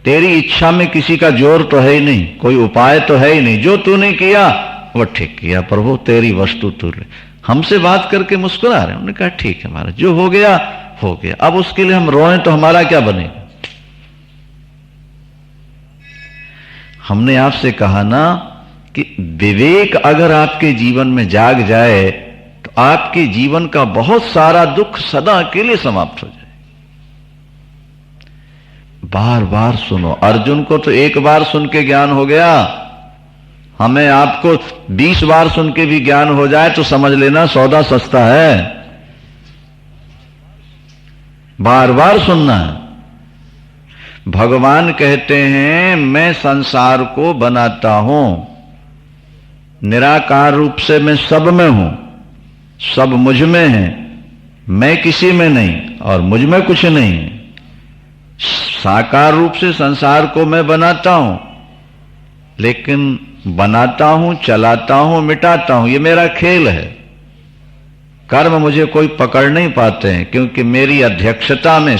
तेरी इच्छा में किसी का जोर तो है ही नहीं, कोई उपाय तो है ही नहीं। जो तूने किया वो ठीक किया प्रभु, तेरी वस्तु तू ले। हमसे बात करके मुस्कुरा रहे हैं। उन्होंने कहा ठीक है महाराज, जो हो गया हो गया, अब उसके लिए हम रोएं तो हमारा क्या बनेगा। हमने आपसे कहा ना कि विवेक अगर आपके जीवन में जाग जाए तो आपके जीवन का बहुत सारा दुख सदा के लिए समाप्त हो जाए। बार बार सुनो। अर्जुन को तो एक बार सुन के ज्ञान हो गया, हमें आपको 20 बार सुन के भी ज्ञान हो जाए तो समझ लेना सौदा सस्ता है। बार बार सुनना है। भगवान कहते हैं मैं संसार को बनाता हूं, निराकार रूप से मैं सब में हूं, सब मुझ में है, मैं किसी में नहीं और मुझ में कुछ नहीं। साकार रूप से संसार को मैं बनाता हूं, लेकिन बनाता हूं, चलाता हूं, मिटाता हूं, ये मेरा खेल है। कर्म मुझे कोई पकड़ नहीं पाते हैं, क्योंकि मेरी अध्यक्षता में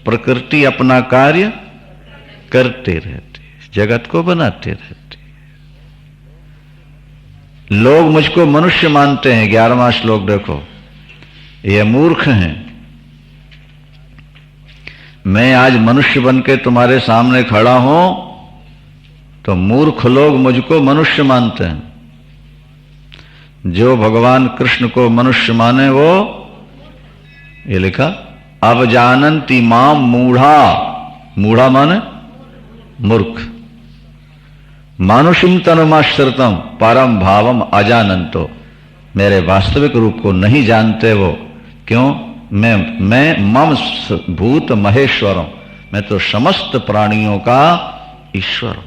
प्रकृति अपना कार्य करते रहती है, जगत को बनाते रहती है। लोग मुझको मनुष्य मानते हैं। 11वां श्लोक देखो, ये मूर्ख हैं। मैं आज मनुष्य बन के तुम्हारे सामने खड़ा हूं तो मूर्ख लोग मुझको मनुष्य मानते हैं। जो भगवान कृष्ण को मनुष्य माने वो, ये लिखा अब जानन्ति माम मूढ़ा, मूढ़ा माने मूर्ख, मानुषिम तनुमाश्रितम परम भावम अजानंतो, मेरे वास्तविक रूप को नहीं जानते वो। क्यों? मैं मम भूत महेश्वरम, मैं तो समस्त प्राणियों का ईश्वर हूं।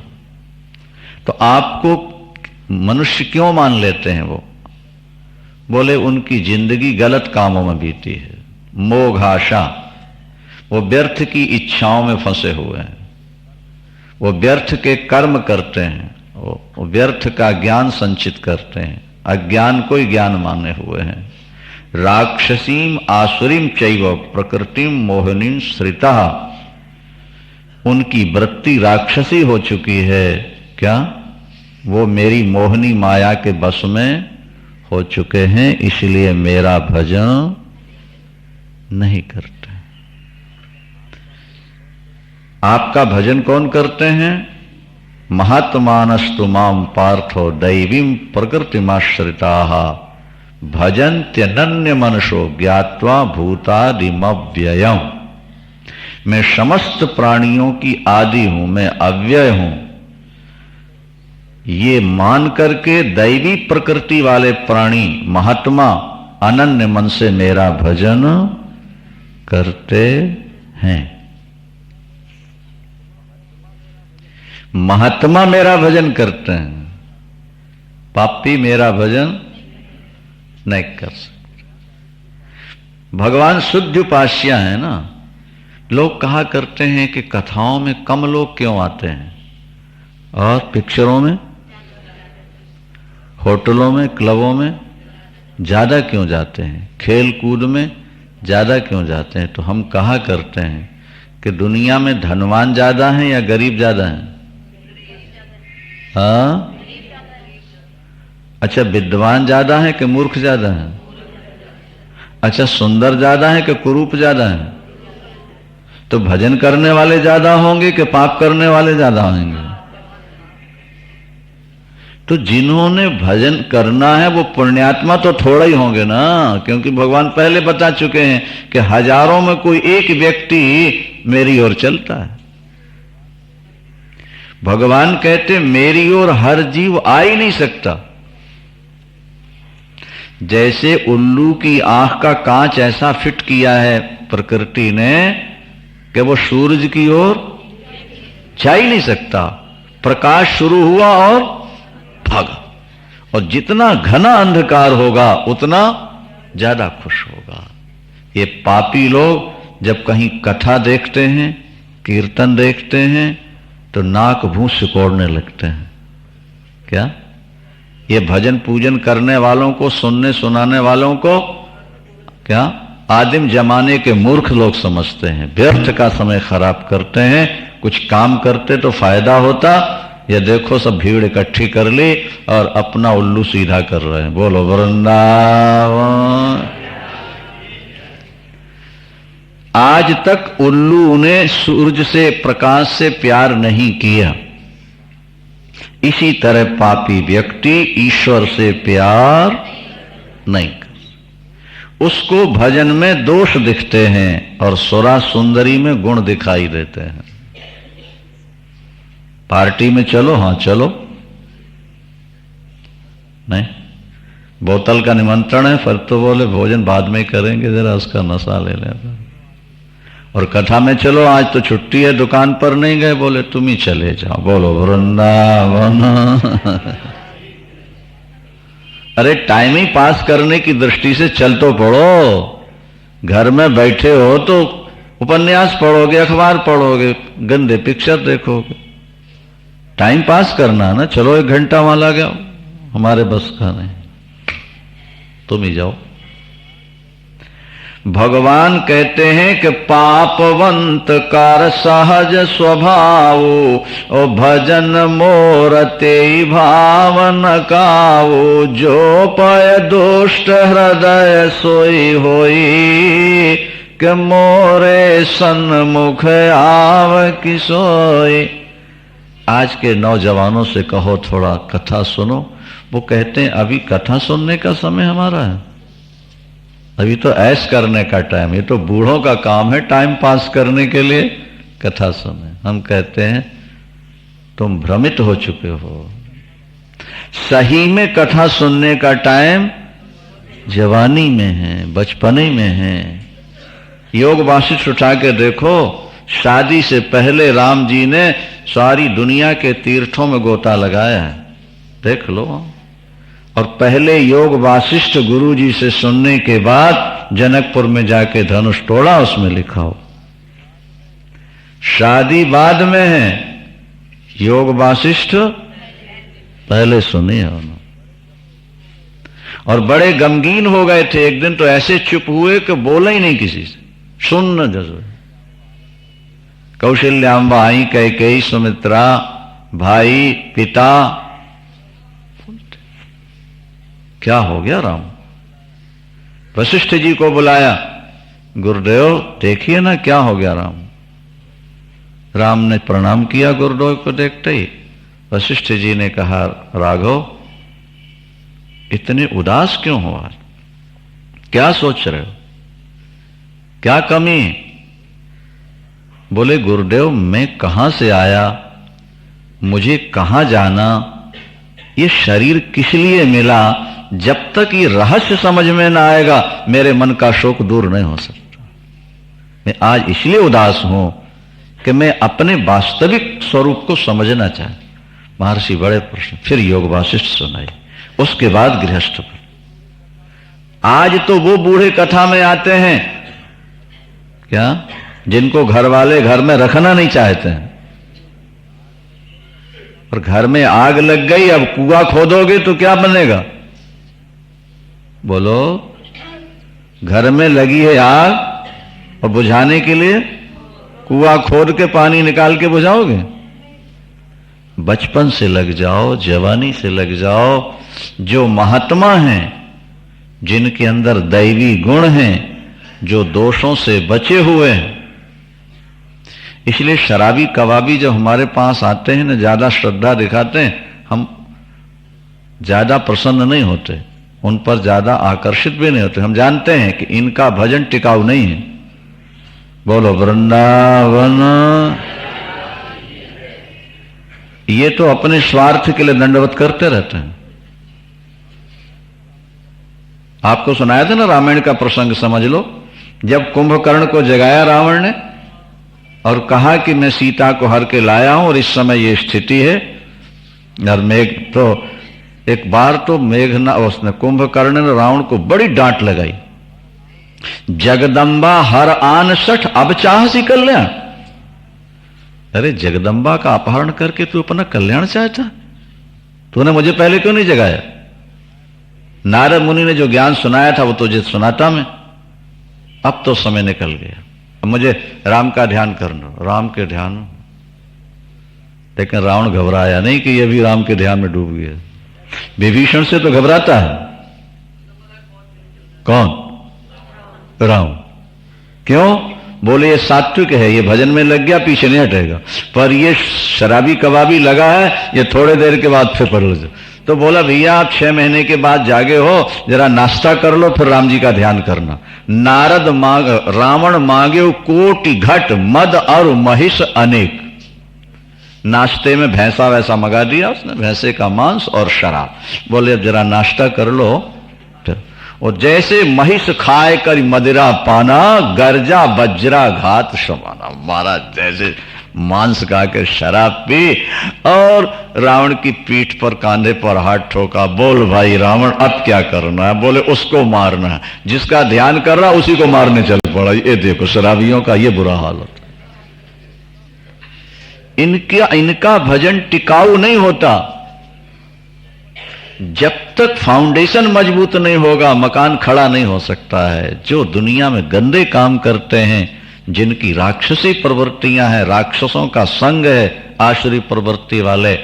तो आपको मनुष्य क्यों मान लेते हैं वो? बोले उनकी जिंदगी गलत कामों में बीती है, मोघाशा, वो व्यर्थ की इच्छाओं में फंसे हुए हैं, वो व्यर्थ के कर्म करते हैं, वो व्यर्थ का ज्ञान संचित करते हैं। अज्ञान को ही ज्ञान माने हुए हैं। राक्षसीम आसुरीम चैव प्रकृतिम मोहिनीम श्रिता, उनकी वृत्ति राक्षसी हो चुकी है। क्या? वो मेरी मोहिनी माया के बस में हो चुके हैं, इसलिए मेरा भजन नहीं करते। आपका भजन कौन करते हैं? महात्मानस्तु माम पार्थो दैवीं प्रकृतिमाश्रिताः भजन्त्यनन्य मनसो ज्ञात्वा भूतादिमव्ययम्। मैं समस्त प्राणियों की आदि हूं, मैं अव्यय हूं, ये मान करके दैवी प्रकृति वाले प्राणी महात्मा अनन्य मन से मेरा भजन करते हैं। महात्मा मेरा भजन करते हैं, पापी मेरा भजन नहीं कर सकते। भगवान शुद्ध उपास्य है ना। लोग कहा करते हैं कि कथाओं में कम लोग क्यों आते हैं और पिक्चरों में, होटलों में, क्लबों में ज्यादा क्यों जाते हैं, खेल कूद में ज्यादा क्यों जाते हैं। तो हम कहा करते हैं कि दुनिया में धनवान ज्यादा हैं या गरीब ज्यादा हैं? हाँ? अच्छा, विद्वान ज्यादा है कि मूर्ख ज्यादा है? अच्छा, सुंदर ज्यादा है कि कुरूप ज्यादा है? तो भजन करने वाले ज्यादा होंगे कि पाप करने वाले ज्यादा होंगे? तो जिन्होंने भजन करना है वो पुण्यात्मा तो थोड़ा ही होंगे ना, क्योंकि भगवान पहले बता चुके हैं कि हजारों में कोई एक व्यक्ति मेरी ओर चलता है। भगवान कहते मेरी ओर हर जीव आ ही नहीं सकता। जैसे उल्लू की आंख का कांच ऐसा फिट किया है प्रकृति ने कि वो सूरज की ओर जा ही नहीं सकता। प्रकाश शुरू हुआ और भागा, और जितना घना अंधकार होगा उतना ज्यादा खुश होगा। ये पापी लोग जब कहीं कथा देखते हैं, कीर्तन देखते हैं, तो नाक भूं सिकोड़ने लगते हैं। क्या? ये भजन पूजन करने वालों को, सुनने सुनाने वालों को क्या आदिम जमाने के मूर्ख लोग समझते हैं, व्यर्थ का समय खराब करते हैं। कुछ काम करते तो फायदा होता। ये देखो सब भीड़ इकट्ठी कर ली और अपना उल्लू सीधा कर रहे हैं। बोलो वृंदावन। आज तक उल्लू ने सूरज से, प्रकाश से प्यार नहीं किया। इसी तरह पापी व्यक्ति ईश्वर से प्यार नहीं कर, उसको भजन में दोष दिखते हैं और सुरा सुंदरी में गुण दिखाई देते हैं। पार्टी में चलो, हाँ चलो, नहीं बोतल का निमंत्रण है, फिर तो बोले भोजन बाद में करेंगे, जरा उसका नशा ले लेते। और कथा में चलो, आज तो छुट्टी है, दुकान पर नहीं गए, बोले तुम ही चले जाओ। बोलो वृंदावन। अरे टाइम ही पास करने की दृष्टि से चल तो पड़ो। घर में बैठे हो तो उपन्यास पढ़ोगे, अखबार पढ़ोगे, गंदे पिक्चर देखोगे। टाइम पास करना ना, चलो 1 घंटा वहां लगा, हमारे बस का नहीं, तुम ही जाओ। भगवान कहते हैं कि पापवंत कार सहज स्वभाव, ओ भजन मोरते भावन काओ, जो पय दुष्ट हृदय सोई होई, कि मोरे सन्मुख आव किसोई। आज के नौजवानों से कहो थोड़ा कथा सुनो, वो कहते हैं अभी कथा सुनने का समय हमारा है, अभी तो ऐश करने का टाइम। ये तो बूढ़ों का काम है टाइम पास करने के लिए कथा सुने। हम कहते हैं तुम भ्रमित हो चुके हो। सही में कथा सुनने का टाइम जवानी में है, बचपने में है। योग वासिष्ठ उठा के देखो, शादी से पहले राम जी ने सारी दुनिया के तीर्थों में गोता लगाया है, देख लो। और पहले योग वासिष्ठ गुरु जी से सुनने के बाद जनकपुर में जाके धनुष तोड़ा, उसमें लिखा हो। शादी बाद में है, योग वासिष्ठ पहले सुनी है उन्होंने। और बड़े गमगीन हो गए थे। एक दिन तो ऐसे चुप हुए कि बोले ही नहीं किसी से, सुन न जज। कौशल्याम्बा आई, कैकेयी, सुमित्रा, भाई, पिता, क्या हो गया राम? वशिष्ठ जी को बुलाया, गुरुदेव देखिए ना क्या हो गया राम। राम ने प्रणाम किया गुरुदेव को देखते ही। वशिष्ठ जी ने कहा, राघव इतने उदास क्यों हो आज? क्या सोच रहे हो? क्या कमी है? बोले, गुरुदेव मैं कहां से आया, मुझे कहां जाना, ये शरीर किस लिए मिला, जब तक ये रहस्य समझ में ना आएगा मेरे मन का शोक दूर नहीं हो सकता। मैं आज इसलिए उदास हूं कि मैं अपने वास्तविक स्वरूप को समझना चाहता। महर्षि बड़े प्रश्न, फिर योग वासिष्ठ सुनाई, उसके बाद गृहस्थ पर। आज तो वो बूढ़े कथा में आते हैं क्या, जिनको घर वाले घर में रखना नहीं चाहते हैं, और घर में आग लग गई, अब कुआं खोदोगे तो क्या बनेगा? बोलो, घर में लगी है आग और बुझाने के लिए कुआं खोद के पानी निकाल के बुझाओगे? बचपन से लग जाओ, जवानी से लग जाओ। जो महात्मा हैं, जिनके अंदर दैवी गुण हैं, जो दोषों से बचे हुए हैं। इसलिए शराबी कबाबी जब हमारे पास आते हैं ना, ज्यादा श्रद्धा दिखाते हैं, हम ज्यादा प्रसन्न नहीं होते, उन पर ज्यादा आकर्षित भी नहीं होते। हम जानते हैं कि इनका भजन टिकाऊ नहीं है। बोलो वृंदावन। ये तो अपने स्वार्थ के लिए दंडवत करते रहते हैं। आपको सुनाया था ना रामायण का प्रसंग, समझ लो। जब कुंभकर्ण को जगाया रावण ने और कहा कि मैं सीता को हर के लाया हूं और इस समय ये स्थिति है, और मेघ तो एक बार तो मेघना उसने कुंभकर्ण ने रावण को बड़ी डांट लगाई, जगदम्बा हर आन सठ अब चाहसी कल्याण। अरे जगदम्बा का अपहरण करके तू अपना कल्याण चाहता, तूने मुझे पहले क्यों नहीं जगाया? नारद मुनि ने जो ज्ञान सुनाया था वो तुझे सुनाता मैं। अब तो समय निकल गया, अब मुझे राम का ध्यान करना, राम के ध्यान। लेकिन रावण घबराया नहीं कि ये भी राम के ध्यान में डूब गया। विभीषण से तो घबराता है। कौन? राम। क्यों? बोले ये सात्विक है, ये भजन में लग गया, पीछे नहीं हटेगा। पर ये शराबी कबाबी लगा है, ये थोड़े देर के बाद फिर पलट जाए। तो बोला, भैया आप 6 महीने के बाद जागे हो, जरा नाश्ता कर लो, फिर राम जी का ध्यान करना। नारद रावण मांगे कोटि घट मद और महिष अनेक। नाश्ते में भैंसा वैसा मंगा दिया उसने, भैंसे का मांस और शराब। बोले अब जरा नाश्ता कर लो। और जैसे महिष खाए कर मदिरा पाना, गर्जा वज्रा घात समाना। महाराज जैसे मांस खा के शराब पी और रावण की पीठ पर, कांधे पर हाथ ठोका। बोल भाई रावण अब क्या करना है? बोले उसको मारना है, जिसका ध्यान कर रहा उसी को मारने चल पड़ा। ये देखो शराबियों का ये बुरा हाल होता। इनका भजन टिकाऊ नहीं होता। जब तक फाउंडेशन मजबूत नहीं होगा, मकान खड़ा नहीं हो सकता है। जो दुनिया में गंदे काम करते हैं, जिनकी राक्षसी प्रवृत्तियां हैं, राक्षसों का संग है, आसुरी प्रवृत्ति वाले,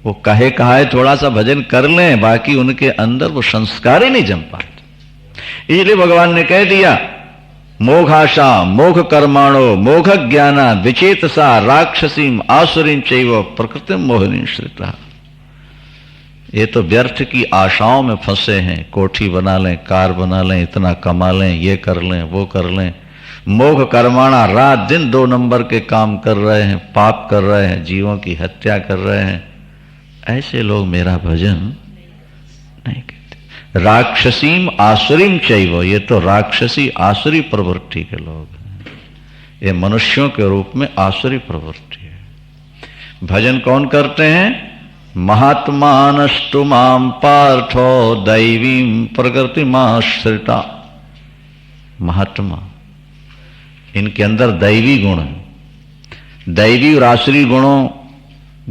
वो कहे थोड़ा सा भजन कर लें, बाकी उनके अंदर वो संस्कार ही नहीं जम पाते। इसलिए भगवान ने कह दिया, मोघाशा मोघ कर्माणो मोघ ज्ञाना विचेतसा राक्षसीम आसुरीं चैव प्रकृतिम मोहिनीं श्रिता। ये तो व्यर्थ की आशाओं में फंसे हैं। कोठी बना लें, कार बना लें, इतना कमा लें, ये कर लें, वो कर लें। मोघ कर्माणा, रात दिन 2 नंबर के काम कर रहे हैं, पाप कर रहे हैं, जीवों की हत्या कर रहे हैं। ऐसे लोग मेरा भजन नहीं करते। राक्षसीम आसुरीम चैव, ये तो राक्षसी आसुरी प्रवृत्ति के लोग हैं। ये मनुष्यों के रूप में आसुरी प्रवृत्ति है। भजन कौन करते हैं? महात्मानस्तु मां पार्थो दैवीं प्रकृतिमाश्रिता। महात्मा, इनके अंदर दैवी गुण है। दैवी और आसुरी गुणों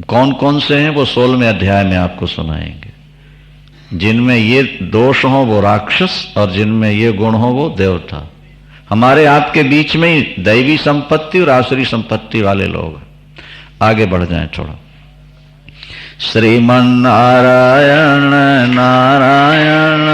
कौन कौन से हैं वो 16वें अध्याय में आपको सुनाएंगे। जिनमें ये दोष हो वो राक्षस और जिनमें ये गुण हो वो देवता। हमारे आपके बीच में ही दैवी संपत्ति और आसुरी संपत्ति वाले लोग हैं। आगे बढ़ जाएं थोड़ा। श्रीमन नारायण नारायण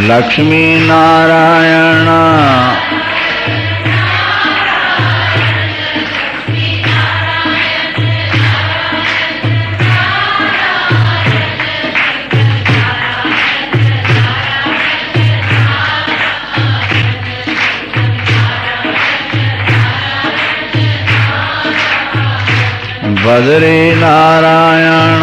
लक्ष्मी नारायण बद्री नारायण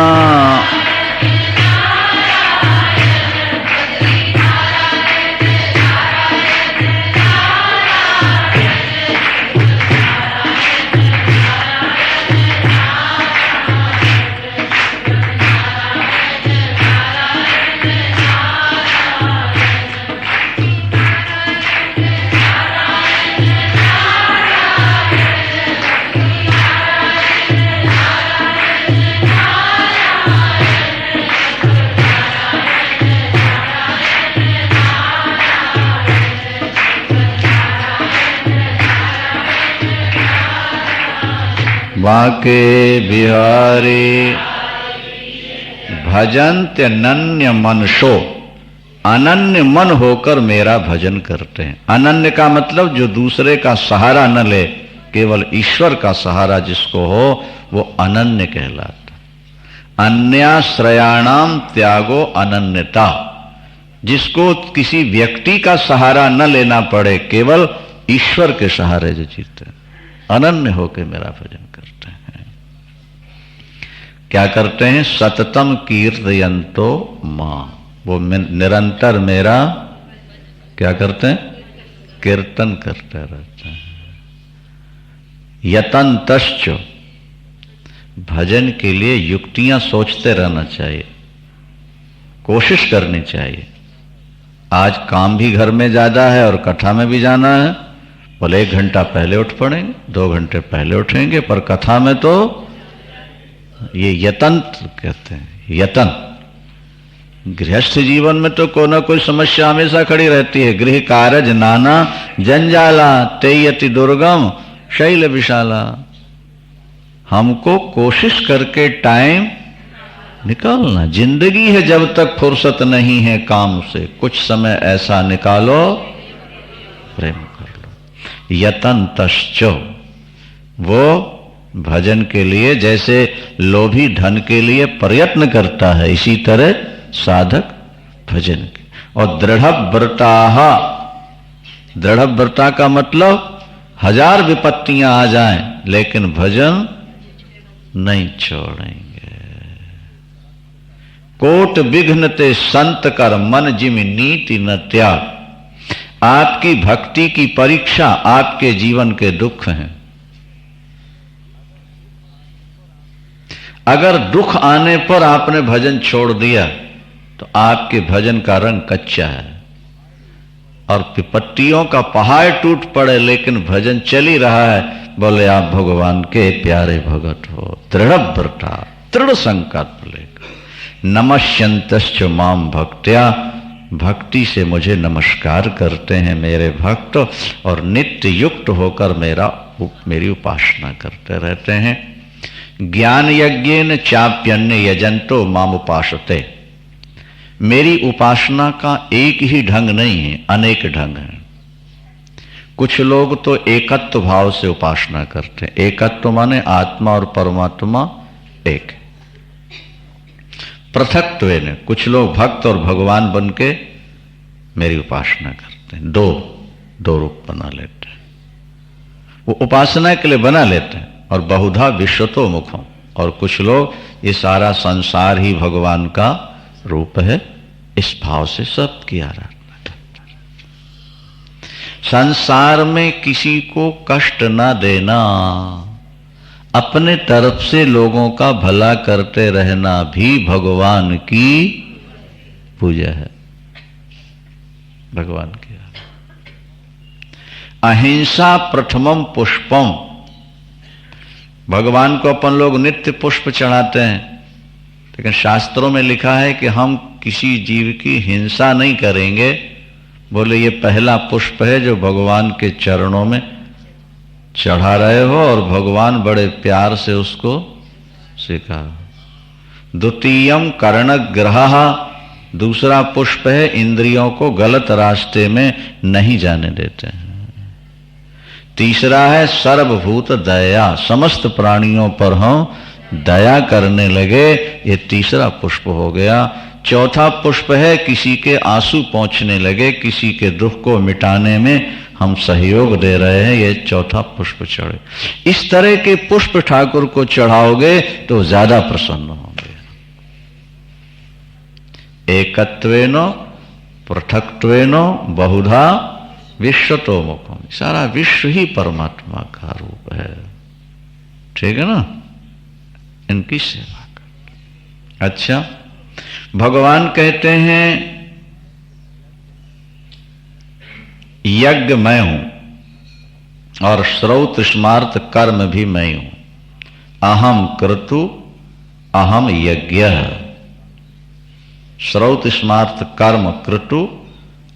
बाके बिहारी भजन्त्य अनन्य मनशो, अनन्य मन होकर मेरा भजन करते हैं। अनन्य का मतलब जो दूसरे का सहारा न ले, केवल ईश्वर का सहारा जिसको हो वो अनन्य कहलाता। अन्याश्रयाणाम त्यागो अनन्यता, जिसको किसी व्यक्ति का सहारा न लेना पड़े, केवल ईश्वर के सहारे जो जीते, अनन्य होकर मेरा भजन करते हैं। क्या करते हैं? सततम कीर्तयन्तो मां, वो निरंतर मेरा क्या करते हैं? कीर्तन करते रहते हैं। यतन्तश्च, भजन के लिए युक्तियां सोचते रहना चाहिए, कोशिश करनी चाहिए। आज काम भी घर में ज्यादा है और कथा में भी जाना है, बोले 1 घंटा पहले उठ पड़ेंगे, 2 घंटे पहले उठेंगे, पर कथा में तो ये यतन कहते हैं। यतन, गृहस्थ जीवन में तो कोई ना कोई समस्या हमेशा खड़ी रहती है। गृह कारज नाना जंजाला तेयति दुर्गम शैल विशाला। हमको कोशिश करके टाइम निकालना, जिंदगी है जब तक फुर्सत नहीं है काम से, कुछ समय ऐसा निकालो प्रेम कर लो। यतन्तश्च, वो भजन के लिए जैसे लोभी धन के लिए प्रयत्न करता है, इसी तरह साधक भजन के। और दृढ़व्रताः, दृढ़व्रता का मतलब 1000 विपत्तियां आ जाएं लेकिन भजन नहीं छोड़ेंगे। कोट विघ्न ते संत कर मन जिम नीति न त्याग। आपकी भक्ति की परीक्षा आपके जीवन के दुख हैं। अगर दुख आने पर आपने भजन छोड़ दिया तो आपके भजन का रंग कच्चा है। और विपत्तियों का पहाड़ टूट पड़े लेकिन भजन चल ही रहा है, बोले आप भगवान के प्यारे भगत हो। दृढ़व्रता, दृढ़ संकल्प लेकर। नमस्यन्तश्च माम भक्त्या, भक्ति से मुझे नमस्कार करते हैं मेरे भक्त, और नित्य युक्त होकर मेरी उपासना करते रहते हैं। ज्ञान यज्ञेन चाप्यन्य यजंतो माम उपासते। मेरी उपासना का एक ही ढंग नहीं है, अनेक ढंग हैं। कुछ लोग तो एकत्व भाव से उपासना करते हैं। एकत्व माने आत्मा और परमात्मा एक। पृथकत्व ने कुछ लोग भक्त और भगवान बन के मेरी उपासना करते हैं। दो रूप बना लेते हैं, वो उपासना के लिए बना लेते हैं। और बहुधा विश्वतो मुखम, और कुछ लोग ये सारा संसार ही भगवान का रूप है, इस भाव से सब की आराधना करता है। संसार में किसी को कष्ट ना देना, अपने तरफ से लोगों का भला करते रहना भी भगवान की पूजा है। भगवान की अहिंसा प्रथमम पुष्पम। भगवान को अपन लोग नित्य पुष्प चढ़ाते हैं, लेकिन शास्त्रों में लिखा है कि हम किसी जीव की हिंसा नहीं करेंगे। बोले ये पहला पुष्प है जो भगवान के चरणों में चढ़ा रहे हो और भगवान बड़े प्यार से उसको सिखा। द्वितीयम कर्णग्रह, दूसरा पुष्प है इंद्रियों को गलत रास्ते में नहीं जाने देते हैं। तीसरा है सर्वभूत दया, समस्त प्राणियों पर हम दया करने लगे, ये तीसरा पुष्प हो गया। चौथा पुष्प है किसी के आंसू पहुंचने लगे, किसी के दुख को मिटाने में हम सहयोग दे रहे हैं, ये चौथा पुष्प चढ़े। इस तरह के पुष्प ठाकुर को चढ़ाओगे तो ज्यादा प्रसन्न होंगे। एकत्वेनो पृथक्त्वेनो बहुधा विश्वतोमुखम, सारा विश्व ही परमात्मा का रूप है। ठीक है ना, इनकी सेवा कर। अच्छा, भगवान कहते हैं यज्ञ मैं हूं और श्रौत स्मार्त कर्म भी मैं हूं। अहम क्रतु अहम यज्ञ। श्रौत स्मार्त कर्म क्रतु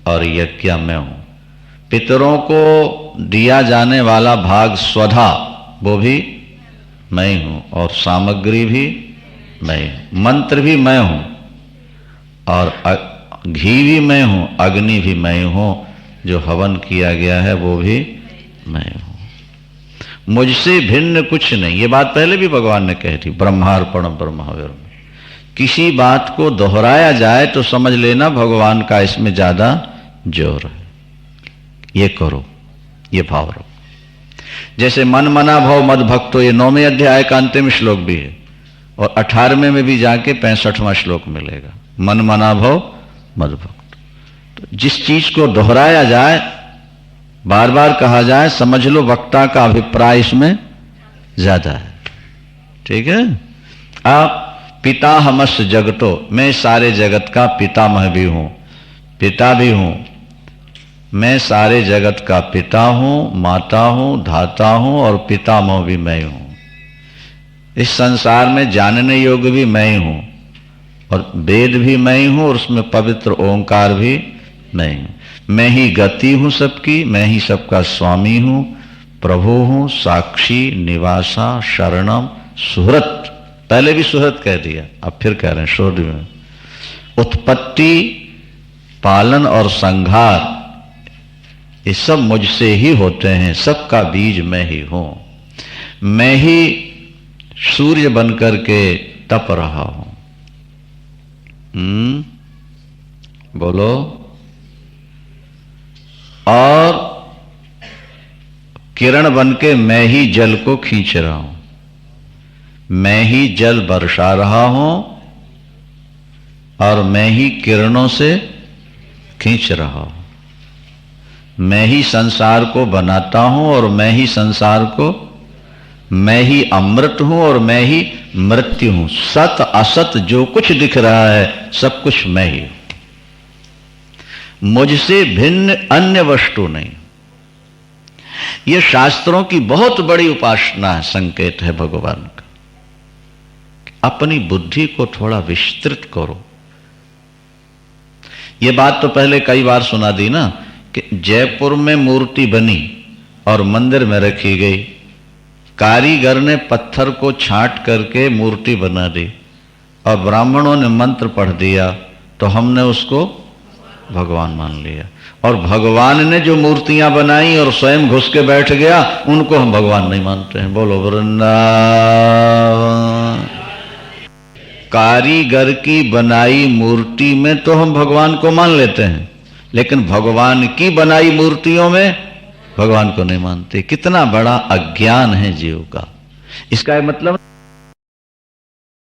और यज्ञ मैं हूं। पितरों को दिया जाने वाला भाग स्वधा वो भी मैं हूं और सामग्री भी मैं हूं, मंत्र भी मैं हूं और घी भी मैं हूं, अग्नि भी मैं हूं, जो हवन किया गया है वो भी मैं हूं। मुझसे भिन्न कुछ नहीं। ये बात पहले भी भगवान ने कही थी, ब्रह्मार्पणम ब्रह्माविर्म। किसी बात को दोहराया जाए तो समझ लेना भगवान का इसमें ज्यादा जोर है। ये करो, ये भाव रखो। जैसे मन मना भाव मद भक्तो, ये 9वें अध्याय का अंतिम श्लोक भी है और 18वें में भी जाके 65वां श्लोक मिलेगा। मन मना भाव मद भक्त। तो जिस चीज को दोहराया जाए, बार बार कहा जाए, समझ लो वक्ता का अभिप्राय इसमें ज्यादा है। ठीक है। आप पितामहस्य जगतो, मैं सारे जगत का पितामह भी हूं, पिता भी हूं। मैं सारे जगत का पिता हूं, माता हूं, धाता हूं और पितामह भी मैं हूं। इस संसार में जानने योग्य भी मैं हूं और वेद भी मैं हूं और उसमें पवित्र ओंकार भी मैं हूं। मैं ही गति हूं सबकी, मैं ही सबका स्वामी हूं, प्रभु हूं, साक्षी, निवासा, शरणम, सुहृत। पहले भी सुहृत कह दिया, अब फिर कह रहे हैं शोध में। उत्पत्ति, पालन और संहार ये सब मुझसे ही होते हैं, सबका बीज मैं ही हूं। मैं ही सूर्य बनकर के तप रहा हूं। बोलो। और किरण बनके मैं ही जल को खींच रहा हूं, मैं ही जल बरसा रहा हूं और मैं ही किरणों से खींच रहा हूं। मैं ही संसार को बनाता हूं और मैं ही संसार को, मैं ही अमृत हूं और मैं ही मृत्यु हूं। सत असत जो कुछ दिख रहा है सब कुछ मैं ही हूं। मुझसे भिन्न अन्य वस्तु नहीं। यह शास्त्रों की बहुत बड़ी उपासना है, संकेत है भगवान का। अपनी बुद्धि को थोड़ा विस्तृत करो। यह बात तो पहले कई बार सुना दी ना कि जयपुर में मूर्ति बनी और मंदिर में रखी गई। कारीगर ने पत्थर को छांट करके मूर्ति बना दी और ब्राह्मणों ने मंत्र पढ़ दिया तो हमने उसको भगवान मान लिया। और भगवान ने जो मूर्तियां बनाई और स्वयं घुस के बैठ गया, उनको हम भगवान नहीं मानते हैं। बोलो वृंदावन। कारीगर की बनाई मूर्ति में तो हम भगवान को मान लेते हैं, लेकिन भगवान की बनाई मूर्तियों में भगवान को नहीं मानते। कितना बड़ा अज्ञान है जीव का। इसका मतलब